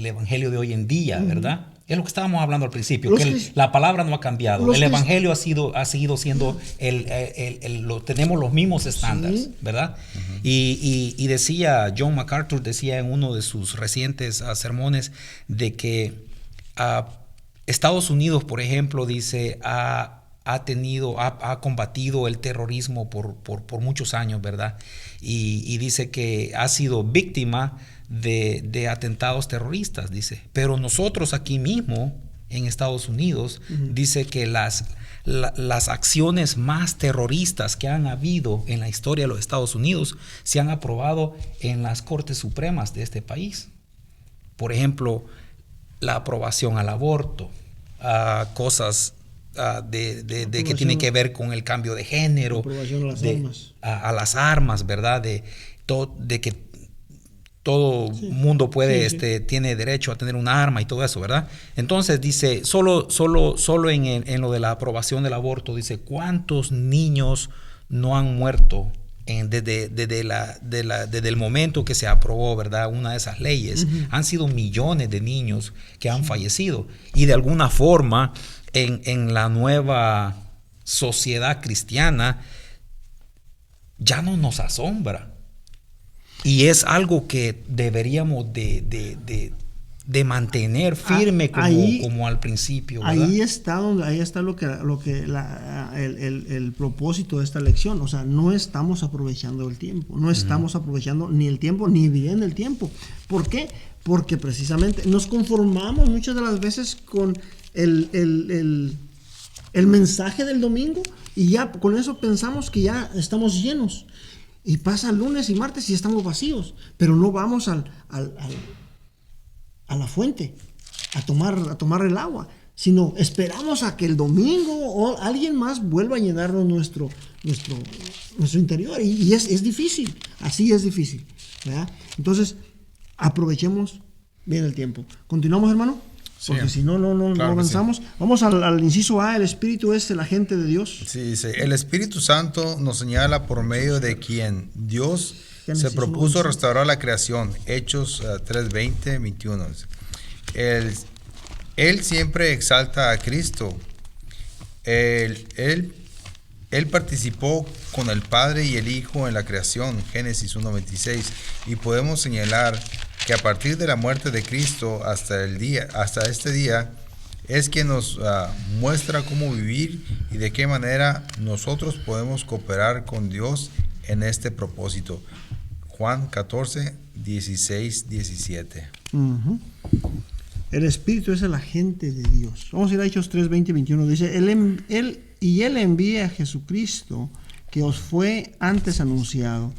evangelio de hoy en día, ¿verdad? Es lo que estábamos hablando al principio, la palabra no ha cambiado. El evangelio ha seguido siendo tenemos los mismos estándares, sí, ¿verdad? Y decía, John MacArthur decía en uno de sus recientes sermones, de que Estados Unidos, por ejemplo, dice, ha combatido el terrorismo por muchos años, ¿verdad? Y dice que ha sido víctima de atentados terroristas, dice. Pero nosotros aquí mismo, en Estados Unidos, dice que las acciones más terroristas que han habido en la historia de los Estados Unidos se han aprobado en las Cortes Supremas de este país. Por ejemplo, la aprobación al aborto, cosas que tienen que ver con el cambio de género, a las armas, ¿verdad? De que todo mundo puede, tiene derecho a tener un arma y todo eso, ¿verdad? Entonces dice, solo en lo de la aprobación del aborto, dice, ¿cuántos niños no han muerto desde el momento que se aprobó, ¿verdad?, una de esas leyes? Han sido millones de niños que han fallecido. Y de alguna forma, en la nueva sociedad cristiana, ya no nos asombra. Y es algo que deberíamos de mantener firme como al principio, ¿verdad? Ahí está el propósito de esta lección. O sea, no estamos aprovechando el tiempo. No estamos aprovechando ni el tiempo, ni bien el tiempo. ¿Por qué? Porque precisamente nos conformamos muchas de las veces con el mensaje del domingo, y ya con eso pensamos que ya estamos llenos. Y pasa lunes y martes y estamos vacíos, pero no vamos a la fuente a tomar el agua, sino esperamos a que el domingo o alguien más vuelva a llenarnos nuestro interior, y es difícil, así es difícil, ¿verdad? Entonces, aprovechemos bien el tiempo. ¿Continuamos, hermano? Porque si no avanzamos. Sí. Vamos al inciso A. El Espíritu es el agente de Dios. Sí, dice, el Espíritu Santo nos señala por medio de quien Dios se propuso restaurar la creación. Hechos 3:20, 21. Él siempre exalta a Cristo. Él participó con el Padre y el Hijo en la creación. Génesis 1:26. Y podemos señalar que a partir de la muerte de Cristo hasta este día, es quien nos muestra cómo vivir y de qué manera nosotros podemos cooperar con Dios en este propósito. Juan 14, 16, 17. El Espíritu es el agente de Dios. Vamos a ir a Hechos 3, 20, 21. Dice, Él envía a Jesucristo, que os fue antes anunciado,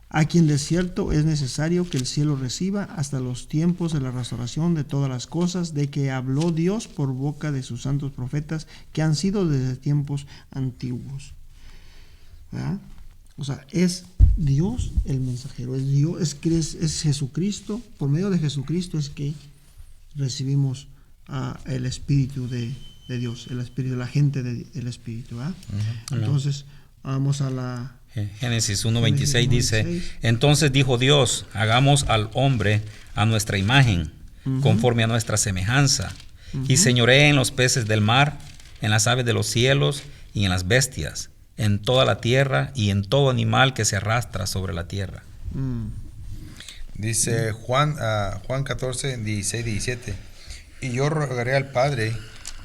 a quien de cierto es necesario que el cielo reciba hasta los tiempos de la restauración de todas las cosas, de que habló Dios por boca de sus santos profetas, que han sido desde tiempos antiguos. ¿Verdad? O sea, es Dios el mensajero, es Dios, es Jesucristo. Por medio de Jesucristo es que recibimos el Espíritu de Dios, el Espíritu, la gente del Espíritu. ¿Verdad? Entonces, vamos a la... Génesis 1:26 dice, entonces dijo Dios, hagamos al hombre a nuestra imagen, conforme a nuestra semejanza, y señoree en los peces del mar, en las aves de los cielos y en las bestias, en toda la tierra y en todo animal que se arrastra sobre la tierra. Dice Juan 14, 16, 17, y yo rogaré al Padre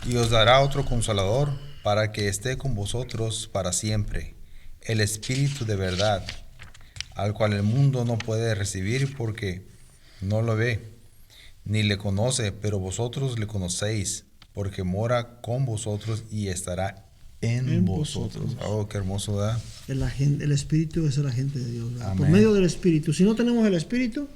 y os dará otro consolador para que esté con vosotros para siempre, el Espíritu de verdad, al cual el mundo no puede recibir porque no lo ve, ni le conoce, pero vosotros le conocéis, porque mora con vosotros y estará en vosotros. Oh, qué hermoso, ¿verdad? El Espíritu es el agente de Dios, por medio del Espíritu. Si no tenemos el Espíritu,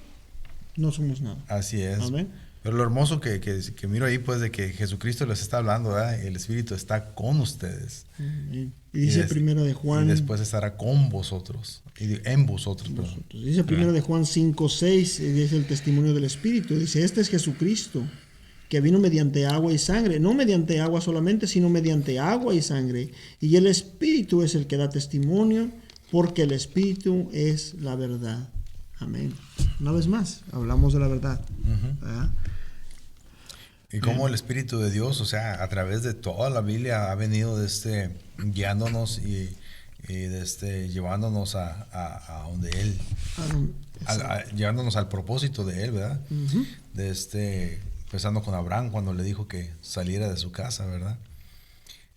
no somos nada. Así es. Amén. Pero lo hermoso que miro ahí, pues, de que Jesucristo les está hablando, ¿verdad? El Espíritu está con ustedes. Y dice primero de Juan... Y después estará con vosotros. En vosotros, perdón. Dice primero de Juan 5:6, dice el testimonio del Espíritu. Dice, este es Jesucristo, que vino mediante agua y sangre. No mediante agua solamente, sino mediante agua y sangre. Y el Espíritu es el que da testimonio, porque el Espíritu es la verdad. Amén. Una vez más, hablamos de la verdad. ¿Verdad? Y cómo el Espíritu de Dios, o sea, a través de toda la Biblia ha venido guiándonos y llevándonos a donde Él, llevándonos al propósito de Él, ¿verdad? Empezando con Abraham cuando le dijo que saliera de su casa, ¿verdad?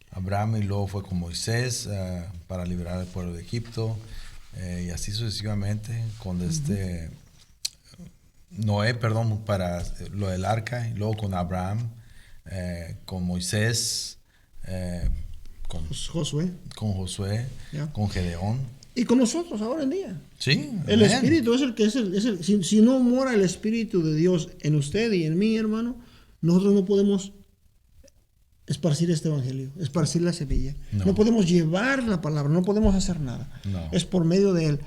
Abraham, y luego fue con Moisés para liberar al pueblo de Egipto, y así sucesivamente con Noé, perdón, para lo del arca, y luego con Abraham, con Moisés, con Josué, ¿ya? Con Gedeón. Y con nosotros ahora en día. Sí. El Espíritu es el que si no mora el Espíritu de Dios en usted y en mí, hermano, nosotros no podemos esparcir este evangelio, esparcir la semilla. No podemos llevar la palabra, no podemos hacer nada. No. Es por medio de Él.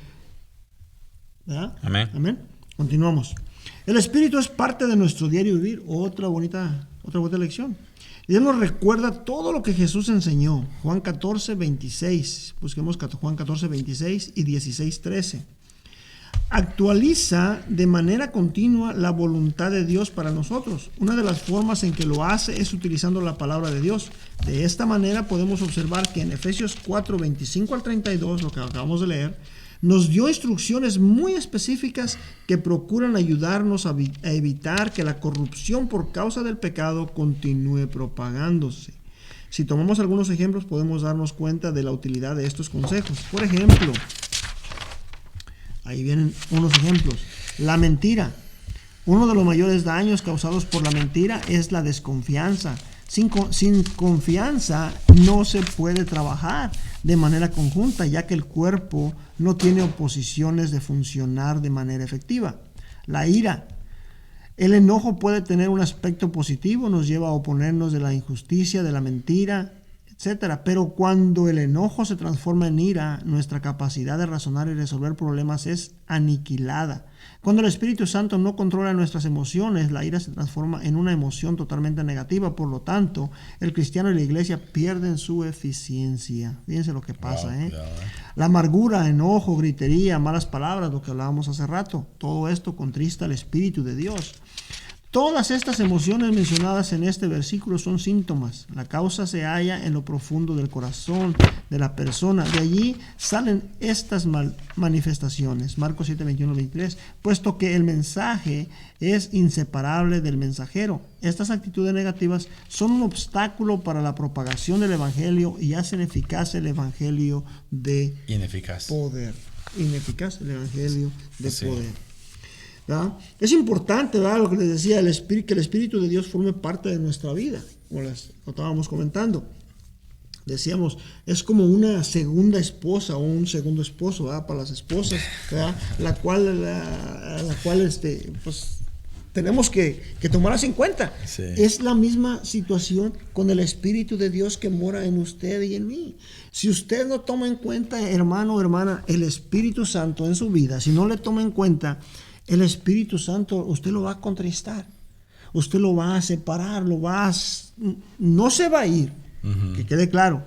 ¿Verdad? Amén. Amén. Continuamos. El Espíritu es parte de nuestro diario vivir. Otra bonita lección. Y Él nos recuerda todo lo que Jesús enseñó. Juan 14, 26. Busquemos Juan 14, 26 y 16, 13. Actualiza de manera continua la voluntad de Dios para nosotros. Una de las formas en que lo hace es utilizando la palabra de Dios. De esta manera podemos observar que en Efesios 4, 25 al 32, lo que acabamos de leer, nos dio instrucciones muy específicas que procuran ayudarnos a evitar que la corrupción por causa del pecado continúe propagándose. Si tomamos algunos ejemplos, podemos darnos cuenta de la utilidad de estos consejos. Por ejemplo, ahí vienen unos ejemplos. La mentira. Uno de los mayores daños causados por la mentira es la desconfianza. Sin confianza no se puede trabajar de manera conjunta, ya que el cuerpo no tiene oposiciones de funcionar de manera efectiva. La ira. El enojo puede tener un aspecto positivo, nos lleva a oponernos de la injusticia, de la mentira, etc. Pero cuando el enojo se transforma en ira, nuestra capacidad de razonar y resolver problemas es aniquilada. Cuando el Espíritu Santo no controla nuestras emociones, la ira se transforma en una emoción totalmente negativa. Por lo tanto, el cristiano y la iglesia pierden su eficiencia. Fíjense lo que pasa, La amargura, enojo, gritería, malas palabras, lo que hablábamos hace rato, todo esto contrista al Espíritu de Dios. Todas estas emociones mencionadas en este versículo son síntomas. La causa se halla en lo profundo del corazón de la persona. De allí salen estas manifestaciones. Marcos 7, 21, 23. Puesto que el mensaje es inseparable del mensajero. Estas actitudes negativas son un obstáculo para la propagación del evangelio y hacen eficaz el evangelio de poder. Ineficaz el evangelio de poder. ¿verdad? Es importante, ¿verdad? Lo que les decía, que el Espíritu de Dios forme parte de nuestra vida, como lo estábamos comentando. Decíamos, es como una segunda esposa o un segundo esposo, ¿verdad? Para las esposas, ¿verdad? la cual pues tenemos que tomarlas en cuenta. Sí. Es la misma situación con el Espíritu de Dios que mora en usted y en mí. Si usted no toma en cuenta, hermano o hermana, el Espíritu Santo en su vida, si no le toma en cuenta el Espíritu Santo, usted lo va a contristar, usted lo va a separar, no se va a ir, que quede claro,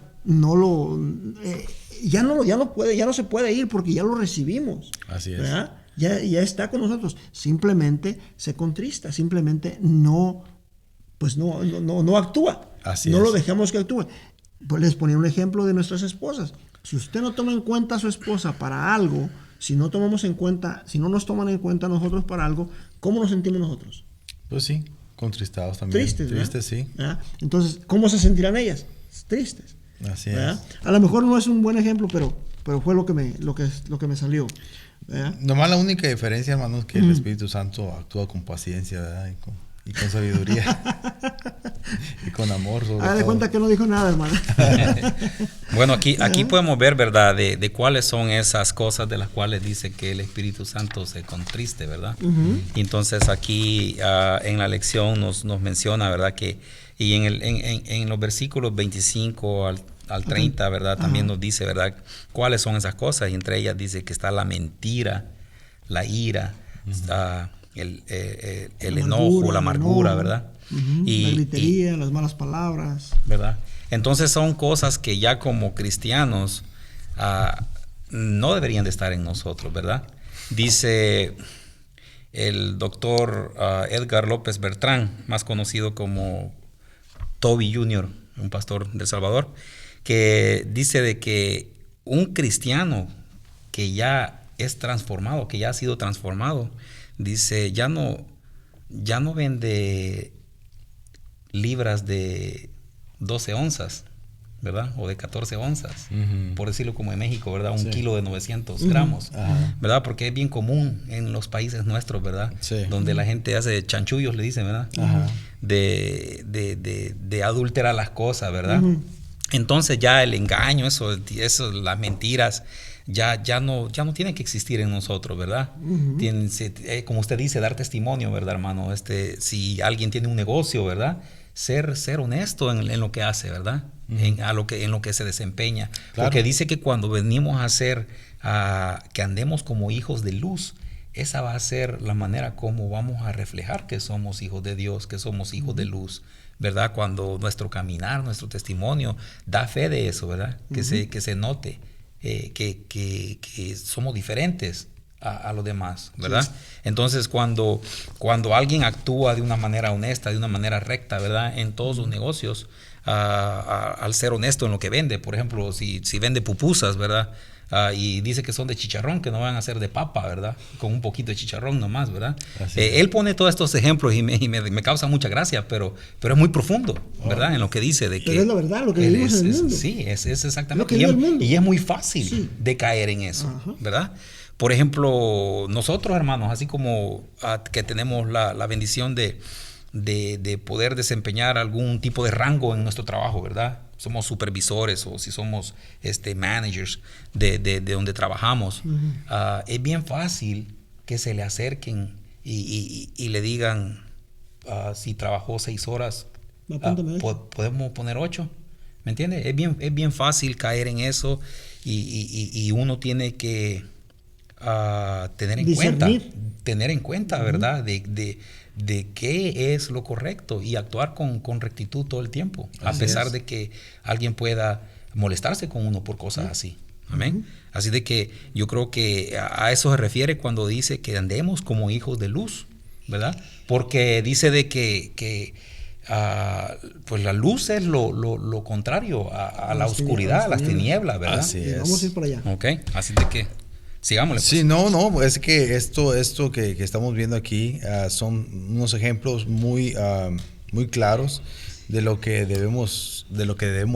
ya no se puede ir porque ya lo recibimos. Así es. ¿verdad? Ya está con nosotros, simplemente se contrista, simplemente no actúa. Así no es. lo dejamos que actúe. Pues les ponía un ejemplo de nuestras esposas. Si usted no toma en cuenta a su esposa para algo, si no nos toman en cuenta nosotros para algo, ¿cómo nos sentimos nosotros? Pues sí, contristados también. Tristes, sí. ¿verdad? Entonces, ¿cómo se sentirán ellas? Tristes. Así ¿verdad? es. A lo mejor no es un buen ejemplo, pero fue lo que me salió. ¿verdad? Nomás la única diferencia, hermano, es que el Espíritu Santo actúa con paciencia, ¿verdad? y con sabiduría y con amor sobre Haga de todo. cuenta que no dijo nada, hermano. Bueno, aquí podemos ver, ¿verdad? De cuáles son esas cosas de las cuales dice que el Espíritu Santo se contriste, ¿verdad? Y entonces aquí en la lección nos menciona, ¿verdad? Que y en los versículos 25 al 30, ¿verdad? También nos dice, ¿verdad? Cuáles son esas cosas, y entre ellas dice que está la mentira, la ira, está el enojo, la amargura, ¿verdad? La gritería, las malas palabras. ¿Verdad? Entonces son cosas que ya como cristianos no deberían de estar en nosotros, ¿verdad? Dice el doctor Edgar López Bertrán, más conocido como Toby Jr., un pastor de El Salvador, que dice de que un cristiano que ya es transformado, que ya ha sido transformado, dice, ya no vende libras de 12 onzas, ¿verdad? O de 14 onzas, por decirlo como en México, ¿verdad? Un kilo de 900 gramos, ¿verdad? Porque es bien común en los países nuestros, ¿verdad? Sí. Donde la gente hace chanchullos, le dicen, ¿verdad? De adulterar las cosas, ¿verdad? Entonces ya el engaño, eso, las mentiras, ya no tienen que existir en nosotros, ¿verdad? Como usted dice, dar testimonio, ¿verdad, hermano? Si alguien tiene un negocio, ¿verdad? Ser honesto en lo que hace, ¿verdad? En lo que se desempeña. Claro. Porque dice que cuando venimos a hacer, que andemos como hijos de luz, esa va a ser la manera como vamos a reflejar que somos hijos de Dios, que somos hijos de luz, ¿verdad? Cuando nuestro caminar, nuestro testimonio da fe de eso, ¿verdad? Que se note que somos diferentes a los demás, ¿verdad? Sí. Entonces, cuando alguien actúa de una manera honesta, de una manera recta, ¿verdad? En todos sus negocios, al ser honesto en lo que vende, por ejemplo, si vende pupusas, ¿verdad? Y dice que son de chicharrón, que no van a ser de papa, ¿verdad? Con un poquito de chicharrón nomás, ¿verdad? Él pone todos estos ejemplos y me causa mucha gracia, pero es muy profundo, ¿verdad? En lo que dice de que... Pero es la verdad, lo que vivimos en el mundo. Sí, es exactamente. Y es muy fácil de caer en eso, ¿verdad? Por ejemplo, nosotros, hermanos, así como que tenemos la bendición de poder desempeñar algún tipo de rango en nuestro trabajo, ¿verdad? Somos supervisores o si somos managers de donde trabajamos, es bien fácil que se le acerquen y le digan, si trabajó 6 horas, podemos poner 8, ¿me entiendes? Es bien fácil caer en eso y uno tiene que tener en cuenta, ¿verdad? De qué es lo correcto y actuar con rectitud todo el tiempo, a pesar de que alguien pueda molestarse con uno por cosas así. Amén. Así de que yo creo que a eso se refiere cuando dice que andemos como hijos de luz, ¿verdad? Porque dice de que pues la luz es lo contrario a la oscuridad, a las tinieblas, ¿verdad? Así es. Vamos a ir por allá. Ok, así de que sigámosle. Pues. Sí, no, es que esto que estamos viendo aquí son unos ejemplos muy claros de lo que debemos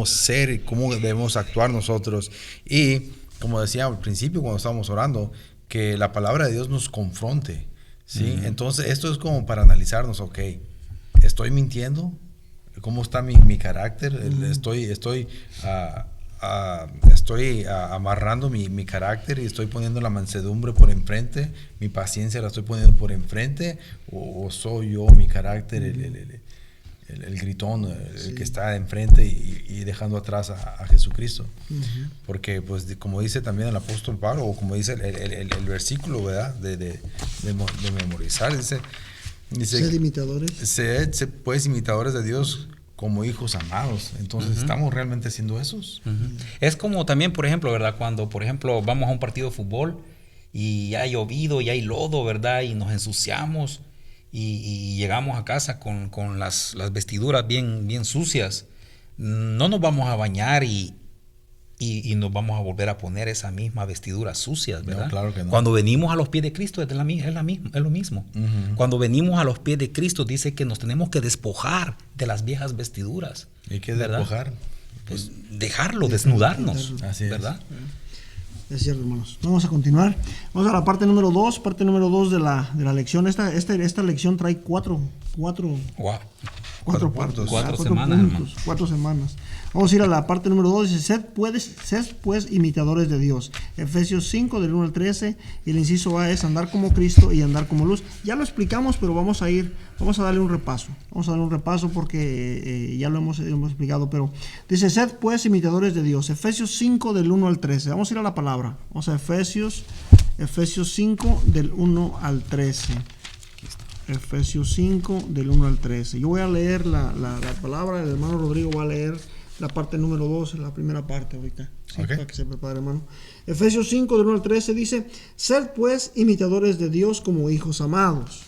ser y cómo debemos actuar nosotros. Y como decía al principio cuando estábamos orando, que la palabra de Dios nos confronte, ¿sí? Entonces esto es como para analizarnos, ok, ¿estoy mintiendo? ¿Cómo está mi carácter? Estoy amarrando mi carácter y estoy poniendo la mansedumbre por enfrente, mi paciencia la estoy poniendo por enfrente, o soy yo mi carácter el gritón, el que está enfrente y dejando atrás a Jesucristo. Porque pues como dice también el apóstol Pablo, o como dice el versículo, ¿verdad? de memorizar, dice sed imitadores. Sed pues imitadores de Dios como hijos amados. Entonces, ¿estamos realmente haciendo esos? Es como también, por ejemplo, ¿verdad? Cuando, por ejemplo, vamos a un partido de fútbol y ya ha llovido y hay lodo, ¿verdad? Y nos ensuciamos y llegamos a casa con las vestiduras bien sucias. No nos vamos a bañar y nos vamos a volver a poner esa misma vestidura sucia, ¿verdad? No, claro que no. Cuando venimos a los pies de Cristo es lo mismo. Cuando venimos a los pies de Cristo dice que nos tenemos que despojar de las viejas vestiduras. ¿Y qué ¿verdad? despojar? Pues dejarlo, desnudarnos, así es. ¿verdad? Es cierto, hermanos. Vamos a continuar. Vamos a la parte número 2 de la lección. Esta lección trae cuatro 4 Wow. partes. 4 semanas, hermano. 4 semanas. Vamos a ir a la parte número 2. Dice, sed pues imitadores de Dios. Efesios 5, del 1 al 13. Y el inciso A es andar como Cristo y andar como luz. Ya lo explicamos, pero vamos a darle un repaso. Vamos a darle un repaso porque ya lo hemos explicado. Pero dice, sed pues imitadores de Dios. Efesios 5, del 1 al 13. Vamos a ir a la palabra. Vamos a Efesios 5, del 1 al 13. Efesios 5, del 1 al 13. Yo voy a leer la palabra, el hermano Rodrigo va a leer la parte número 2, la primera parte ahorita. Sí, okay. Para que se prepare, hermano. Efesios 5, del 1 al 13 dice, sed pues imitadores de Dios como hijos amados,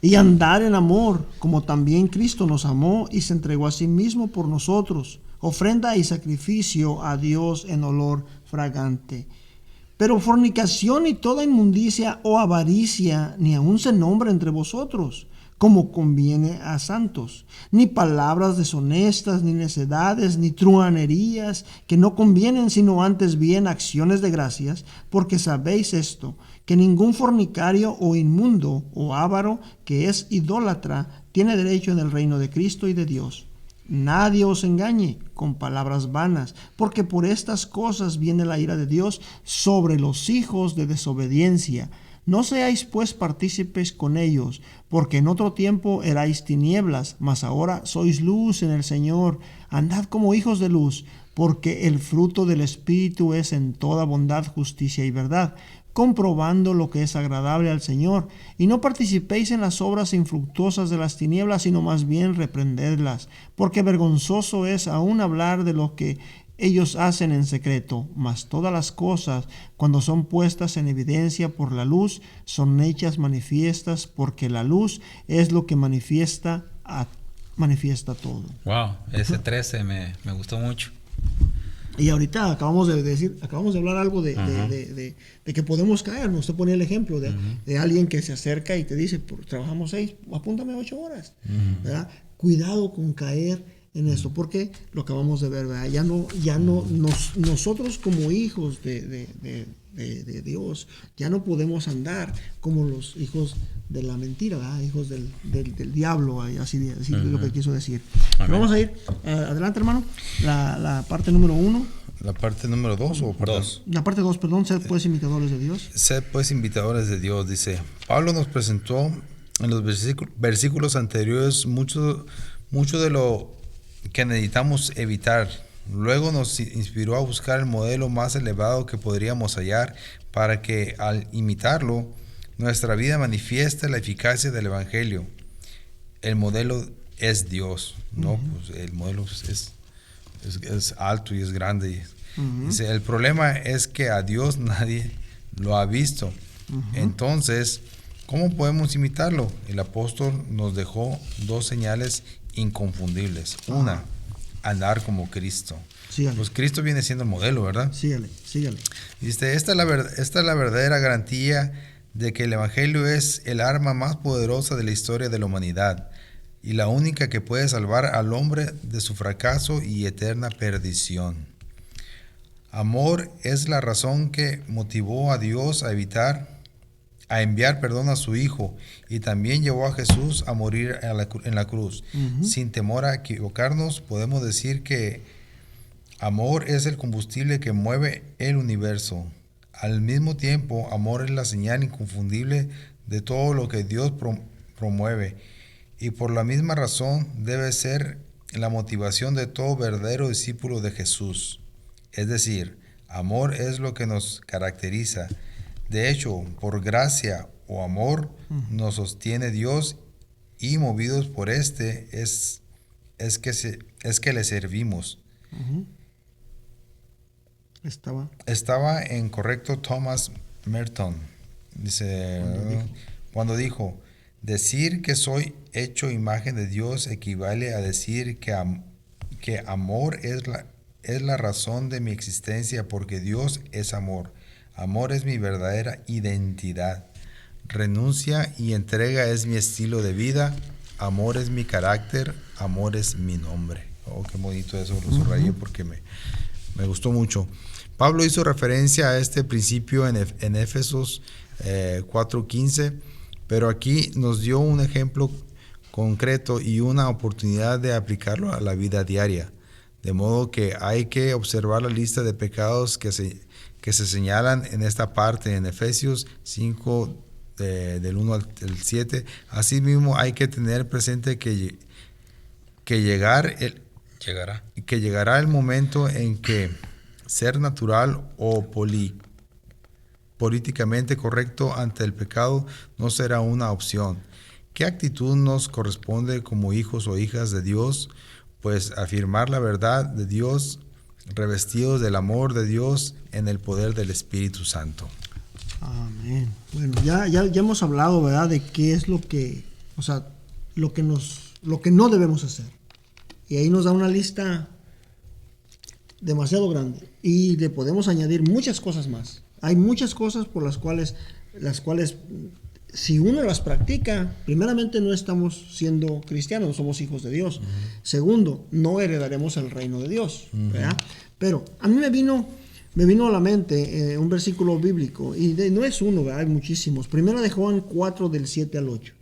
y andar en amor, como también Cristo nos amó y se entregó a sí mismo por nosotros, ofrenda y sacrificio a Dios en olor fragante. Pero fornicación y toda inmundicia o avaricia ni aun se nombra entre vosotros, como conviene a santos, ni palabras deshonestas, ni necedades, ni truhanerías, que no convienen, sino antes bien acciones de gracias, porque sabéis esto, que ningún fornicario o inmundo o avaro, que es idólatra, tiene derecho en el reino de Cristo y de Dios. Nadie os engañe con palabras vanas, porque por estas cosas viene la ira de Dios sobre los hijos de desobediencia. No seáis pues partícipes con ellos, porque en otro tiempo erais tinieblas, mas ahora sois luz en el Señor. Andad como hijos de luz, porque el fruto del Espíritu es en toda bondad, justicia y verdad, comprobando lo que es agradable al Señor, y no participéis en las obras infructuosas de las tinieblas, sino más bien reprendedlas, porque vergonzoso es aún hablar de lo que ellos hacen en secreto, mas todas las cosas, cuando son puestas en evidencia por la luz, son hechas manifiestas, porque la luz es lo que manifiesta todo. Wow, ese 13 me gustó mucho. Y ahorita acabamos de hablar algo de que podemos caer. Usted ponía el ejemplo de alguien que se acerca y te dice, trabajamos 6, apúntame 8 horas. ¿Verdad? Cuidado con caer en esto, porque lo acabamos de ver, ¿verdad? Ya no nosotros como hijos de Dios, ya no podemos andar como los hijos de la mentira, ¿verdad? Hijos del diablo, así es lo que quiso decir. Pero vamos a ir adelante, hermano, la parte número 1. ¿La parte número 2 o parte 2? La parte 2, perdón, sed pues imitadores de Dios. Sed pues imitadores de Dios, dice. Pablo nos presentó en los versículos anteriores mucho de lo que necesitamos evitar. Luego nos inspiró a buscar el modelo más elevado que podríamos hallar para que al imitarlo nuestra vida manifieste la eficacia del Evangelio. El modelo es Dios, ¿no? Pues el modelo es alto y es grande. Dice, el problema es que a Dios nadie lo ha visto. Entonces, ¿cómo podemos imitarlo? El apóstol nos dejó 2 señales inconfundibles. Una, andar como Cristo. Sígale. Pues Cristo viene siendo el modelo, ¿verdad? Sígale. Dice, esta es la verdadera garantía de que el Evangelio es el arma más poderosa de la historia de la humanidad y la única que puede salvar al hombre de su fracaso y eterna perdición. Amor es la razón que motivó a Dios a enviar a su Hijo, y también llevó a Jesús a morir en la cruz. Sin temor a equivocarnos, podemos decir que amor es el combustible que mueve el universo. Al mismo tiempo, amor es la señal inconfundible de todo lo que Dios promueve, y por la misma razón debe ser la motivación de todo verdadero discípulo de Jesús. Es decir, amor es lo que nos caracteriza. De hecho, por gracia o amor nos sostiene Dios, y movidos por es que le servimos. Estaba en correcto Thomas Merton. Dice, cuando dijo, decir que soy hecho imagen de Dios equivale a decir que amor es la razón de mi existencia, porque Dios es amor. Amor es mi verdadera identidad. Renuncia y entrega es mi estilo de vida. Amor es mi carácter. Amor es mi nombre. Oh, qué bonito eso, lo subrayé porque me gustó mucho. Pablo hizo referencia a este principio en Éfesos 4:15, pero aquí nos dio un ejemplo concreto y una oportunidad de aplicarlo a la vida diaria. De modo que hay que observar la lista de pecados que se señalan en esta parte, en Efesios 5, del 1 al 7. Asimismo, hay que tener presente que llegará el momento en que ser natural o políticamente correcto ante el pecado no será una opción. ¿Qué actitud nos corresponde como hijos o hijas de Dios? Pues afirmar la verdad de Dios, revestidos del amor de Dios en el poder del Espíritu Santo. Amén. Bueno, ya hemos hablado, ¿verdad?, de qué es lo que no debemos hacer. Y ahí nos da una lista demasiado grande. Y le podemos añadir muchas cosas más. Hay muchas cosas por las cuales si uno las practica, primeramente no estamos siendo cristianos, somos hijos de Dios. Segundo, no heredaremos el reino de Dios, ¿verdad? Pero a mí me vino a la mente un versículo bíblico, y no es uno, ¿verdad? Hay muchísimos. Primera de Juan 4, del 7 al 8.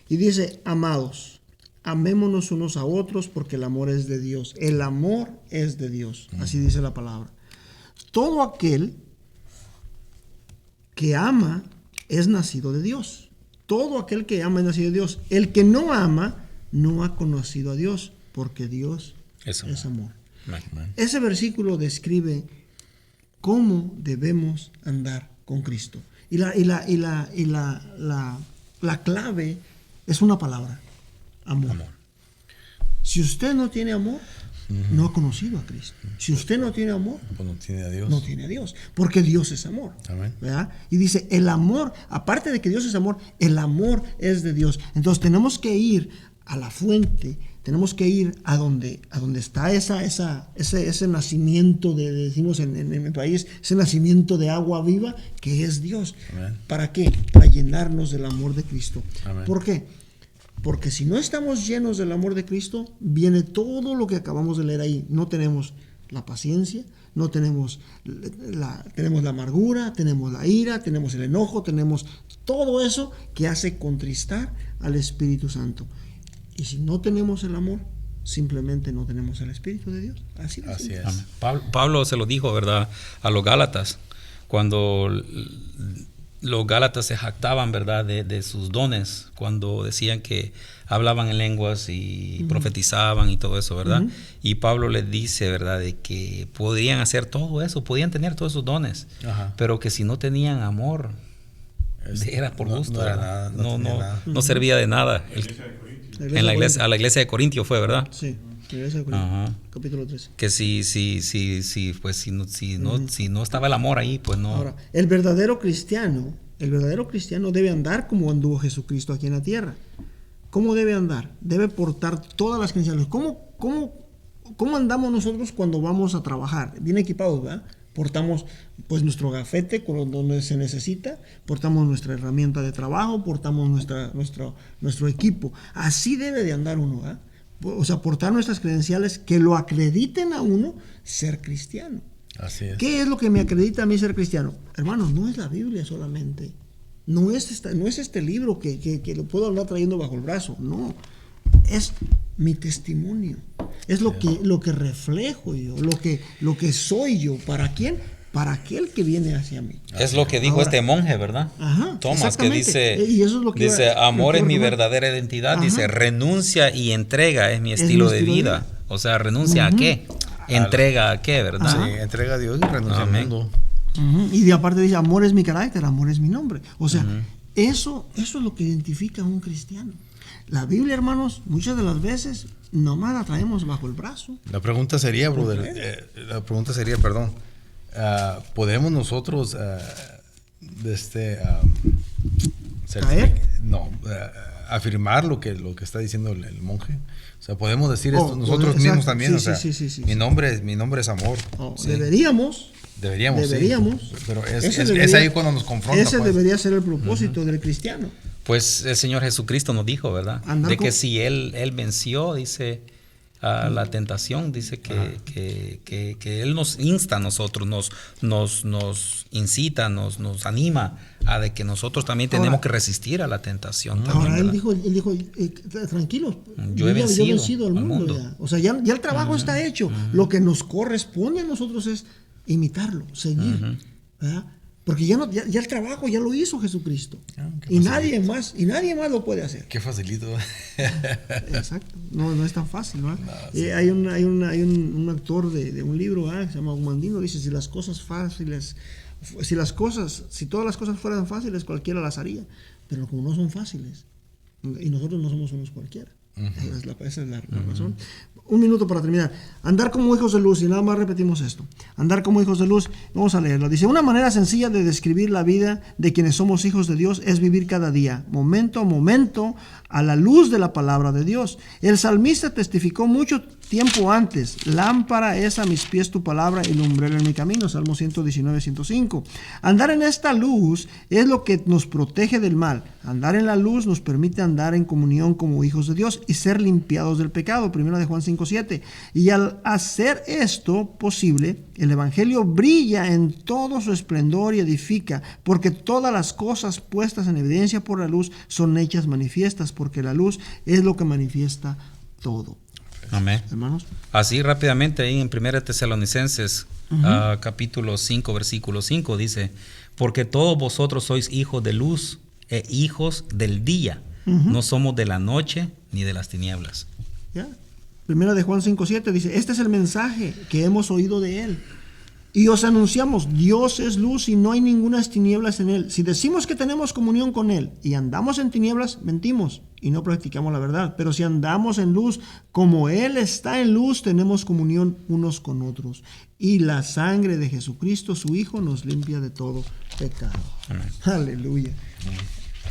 Y dice: amados, amémonos unos a otros, porque el amor es de Dios. El amor es de Dios, así dice la palabra. Todo aquel que ama es nacido de Dios. Todo aquel que ama es nacido de Dios. El que no ama no ha conocido a Dios, porque Dios es amor. Ese versículo describe cómo debemos andar con Cristo. Y la clave es una palabra: amor. Si usted no tiene amor, no ha conocido a Cristo. Si usted no tiene amor, pues no tiene a Dios. No tiene a Dios, porque Dios es amor. Amén. ¿Verdad? Y dice, el amor, aparte de que Dios es amor, el amor es de Dios. Entonces tenemos que ir a la fuente, tenemos que ir a donde está ese nacimiento decimos en mi país, ese nacimiento de agua viva que es Dios. Amén. ¿Para qué? Para llenarnos del amor de Cristo. Amén. ¿Por qué? Porque si no estamos llenos del amor de Cristo, viene todo lo que acabamos de leer ahí. No tenemos la paciencia, no tenemos tenemos la amargura, tenemos la ira, tenemos el enojo, tenemos todo eso que hace contristar al Espíritu Santo. Y si no tenemos el amor, simplemente no tenemos el Espíritu de Dios. Así es. Pablo se lo dijo, ¿verdad?, a los Gálatas, cuando los Gálatas se jactaban, ¿verdad?, de sus dones, cuando decían que hablaban en lenguas y profetizaban y todo eso, ¿verdad? Y Pablo les dice, ¿verdad?, de que podían hacer todo eso, podían tener todos esos dones, pero que si no tenían amor, era por gusto, no era nada, no servía de nada. A la iglesia de Corintio fue, ¿verdad? Sí. Iglesia de Corintio, capítulo 13. Que si no estaba el amor ahí, pues no. Ahora, el verdadero cristiano debe andar como anduvo Jesucristo aquí en la tierra. ¿Cómo debe andar? Debe portar todas las credenciales. ¿Cómo andamos nosotros cuando vamos a trabajar? Bien equipados, ¿verdad? Portamos pues nuestro gafete donde se necesita, portamos nuestra herramienta de trabajo, portamos nuestro equipo. Así debe de andar uno, ¿verdad? O sea, portar nuestras credenciales que lo acrediten a uno ser cristiano. Así es. ¿Qué es lo que me acredita a mí ser cristiano? Hermanos, no es la Biblia solamente. No es este libro que lo puedo andar trayendo bajo el brazo. No. Es mi testimonio. Es lo que reflejo yo, lo que soy yo. ¿Para quién? Para aquel que viene hacia mí. Es lo que dijo este monje, ¿verdad? Tomás, que dice, y eso es lo que amor es mi verdadera identidad. Dice, renuncia y entrega es mi estilo de vida. O sea, ¿renuncia a qué? ¿Entrega a qué, verdad? Sí, entrega a Dios y renuncia al mundo. Y de aparte dice, amor es mi carácter, amor es mi nombre. O sea, eso es lo que identifica a un cristiano. La Biblia, hermanos, muchas de las veces nomás la traemos bajo el brazo. La pregunta sería, brother, perdón, ¿podemos nosotros afirmar lo que está diciendo el monje? O sea, podemos decir esto nosotros mismos también. Sí. Mi nombre es amor. Sí. Deberíamos. Pero es ahí cuando nos confronta. Ese debería ser el propósito del cristiano. Pues el Señor Jesucristo nos dijo, ¿verdad? De que si Él venció, dice, a la tentación, dice que Él nos insta a nosotros, nos incita, nos anima a de que nosotros también tenemos que resistir a la tentación. Ahora Él dijo tranquilos, yo he vencido al mundo. Ya. O sea, ya el trabajo está hecho. Lo que nos corresponde a nosotros es imitarlo, seguir, ¿verdad? Porque ya el trabajo ya lo hizo Jesucristo. Y nadie más lo puede hacer. Qué facilito. Exacto. No es tan fácil, ¿no? Sí. Hay un actor de un libro que se llama Gumandino, dice, si todas las cosas fueran fáciles, cualquiera las haría. Pero como no son fáciles, y nosotros no somos unos cualquiera. Esa es la razón. Un minuto para terminar. Andar como hijos de luz, y nada más repetimos esto. Andar como hijos de luz, vamos a leerlo. Dice, una manera sencilla de describir la vida de quienes somos hijos de Dios es vivir cada día, momento a momento, a la luz de la palabra de Dios. El salmista testificó mucho tiempo antes, lámpara es a mis pies tu palabra y lumbrera en mi camino, Salmo 119, 105. Andar en esta luz es lo que nos protege del mal. Andar en la luz nos permite andar en comunión como hijos de Dios y ser limpiados del pecado, 1 Juan 5:7. Y al hacer esto posible, el evangelio brilla en todo su esplendor y edifica, porque todas las cosas puestas en evidencia por la luz son hechas manifiestas, porque la luz es lo que manifiesta todo. Amén. Hermanos. Así rápidamente ahí en 1 Tesalonicenses capítulo 5 versículo 5 dice, porque todos vosotros sois hijos de luz e hijos del día, no somos de la noche ni de las tinieblas. Ya. 1 Juan 5:7 dice, este es el mensaje que hemos oído de él y os anunciamos, Dios es luz y no hay ningunas tinieblas en él. Si decimos que tenemos comunión con él y andamos en tinieblas, mentimos y no practicamos la verdad. Pero si andamos en luz, como él está en luz, tenemos comunión unos con otros. Y la sangre de Jesucristo, su Hijo, nos limpia de todo pecado. Amén. Aleluya.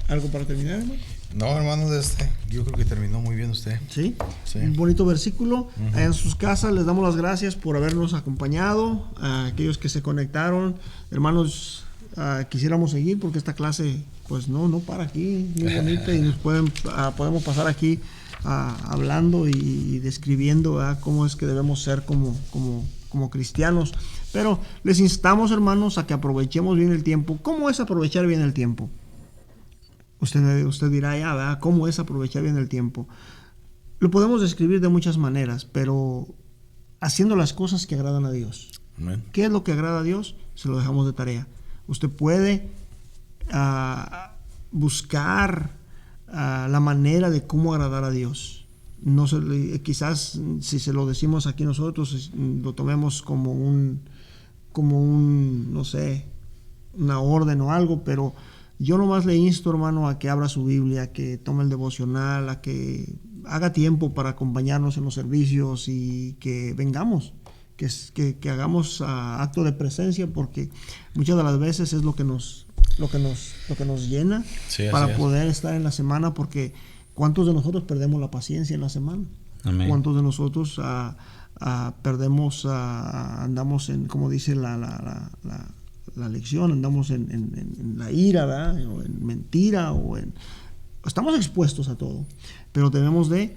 ¿Algo para terminar, hermano? No, hermano, yo creo que terminó muy bien usted. Sí. Un bonito versículo. Allá en sus casas les damos las gracias por habernos acompañado. A aquellos que se conectaron, hermanos, quisiéramos seguir porque esta clase pues no para aquí, muy bonita, y nos podemos pasar aquí hablando y describiendo cómo es que debemos ser como cristianos. Pero les instamos, hermanos, a que aprovechemos bien el tiempo. ¿Cómo es aprovechar bien el tiempo? Usted dirá, ¿verdad? ¿Cómo es aprovechar bien el tiempo? Lo podemos describir de muchas maneras, pero haciendo las cosas que agradan a Dios. Amén. ¿Qué es lo que agrada a Dios? Se lo dejamos de tarea. Usted puede buscar la manera de cómo agradar a Dios. No quizás si se lo decimos aquí nosotros, lo tomemos como un no sé, una orden o algo, pero yo nomás le insto, hermano, a que abra su Biblia, a que tome el devocional, a que haga tiempo para acompañarnos en los servicios y que vengamos, que hagamos acto de presencia, porque muchas de las veces es lo que nos llena, sí, para poder estar en la semana, porque ¿cuántos de nosotros perdemos la paciencia en la semana? Amén. ¿Cuántos de nosotros perdemos, andamos en, como dice la lección, andamos en la ira, ¿verdad? O en mentira, estamos expuestos a todo, pero debemos de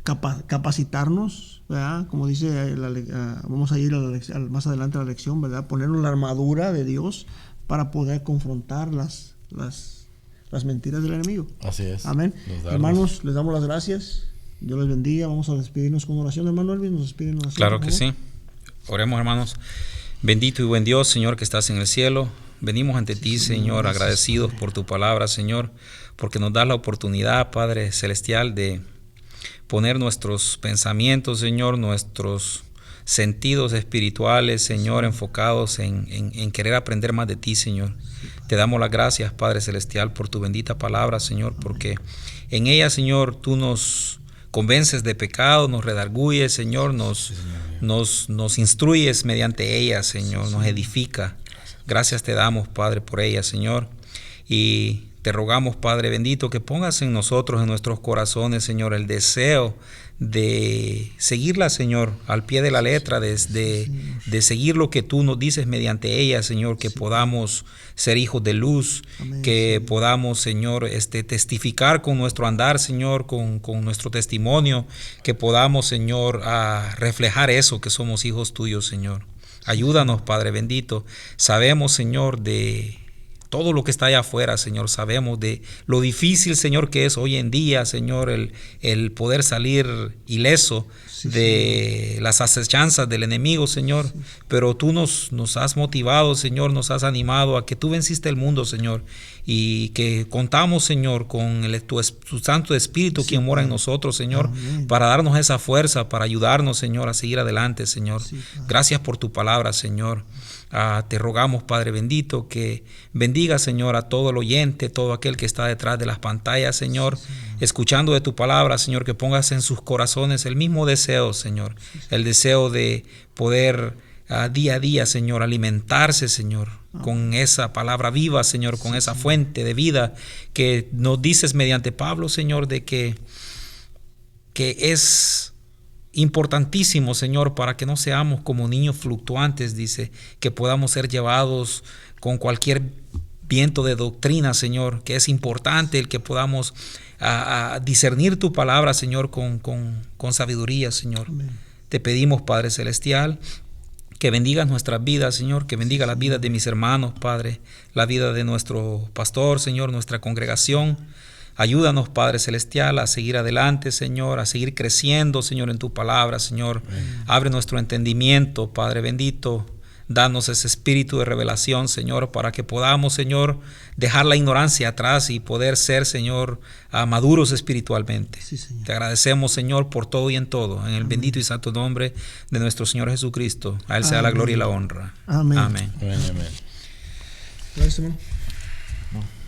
capacitarnos, ¿verdad? Como dice, vamos a ir más adelante a la lección, ¿verdad? Ponernos la armadura de Dios para poder confrontar las mentiras del enemigo. Así es. Amén. Hermanos, les damos las gracias. Dios les bendiga. Vamos a despedirnos con oración. Hermano Elvis, nos despiden en oración. Claro que sí. Oremos, hermanos. Bendito y buen Dios, Señor, que estás en el cielo. Venimos ante ti, Señor, agradecidos por tu palabra, Señor, porque nos das la oportunidad, Padre Celestial, de poner nuestros pensamientos, Señor, nuestros sentidos espirituales, Señor, enfocados en querer aprender más de ti, Señor. Te damos las gracias, Padre Celestial, por tu bendita palabra, Señor, porque en ella, Señor, tú nos convences de pecado, nos redarguyes, Señor, nos instruyes mediante ella, Señor, nos edifica. Gracias te damos, Padre, por ella, Señor, y te rogamos, Padre bendito, que pongas en nosotros, en nuestros corazones, Señor, el deseo de seguirla, Señor, al pie de la letra, de seguir lo que tú nos dices mediante ella, Señor, que podamos ser hijos de luz, Amén, que Señor. podamos, Señor, testificar con nuestro andar, Señor, con nuestro testimonio, que podamos, Señor, a reflejar eso, que somos hijos tuyos, Señor. Ayúdanos, Padre bendito. Sabemos, Señor, de todo lo que está allá afuera, Señor. Sabemos de lo difícil, Señor, que es hoy en día, Señor, el poder salir ileso de las acechanzas del enemigo, Señor. Pero tú nos has motivado, Señor, nos has animado a que tú venciste el mundo, Señor, y que contamos, Señor, con tu Santo Espíritu, quien mora en nosotros, Señor, Amén. para darnos esa fuerza, para ayudarnos, Señor, a seguir adelante, Señor. Sí, Padre. Gracias por tu palabra, Señor. Te rogamos, Padre bendito, que bendiga, Señor, a todo el oyente, todo aquel que está detrás de las pantallas, Señor, escuchando de tu palabra, Señor, que pongas en sus corazones el mismo deseo, Señor, el deseo de poder día a día, Señor, alimentarse, Señor, con esa palabra viva, Señor, con esa fuente de vida que nos dices mediante Pablo, Señor, de que es importantísimo, Señor, para que no seamos como niños fluctuantes, dice, que podamos ser llevados con cualquier viento de doctrina, Señor, que es importante el que podamos a discernir tu palabra, Señor, con sabiduría, Señor. Amén. Te pedimos, Padre Celestial, que bendigas nuestras vidas, Señor, que bendiga las vidas de mis hermanos, Padre, la vida de nuestro pastor, Señor, nuestra congregación. Ayúdanos, Padre Celestial, a seguir adelante, Señor, a seguir creciendo, Señor, en tu palabra, Señor. Abre nuestro entendimiento, Padre bendito. Danos ese espíritu de revelación, Señor, para que podamos, Señor, dejar la ignorancia atrás y poder ser, Señor, maduros espiritualmente. Sí, Señor. Te agradecemos, Señor, por todo y en todo. En el bendito y santo nombre de nuestro Señor Jesucristo. A Él sea la Amén. gloria y la honra. Amén. Amén. Amén, amén. Gracias, hermano. No.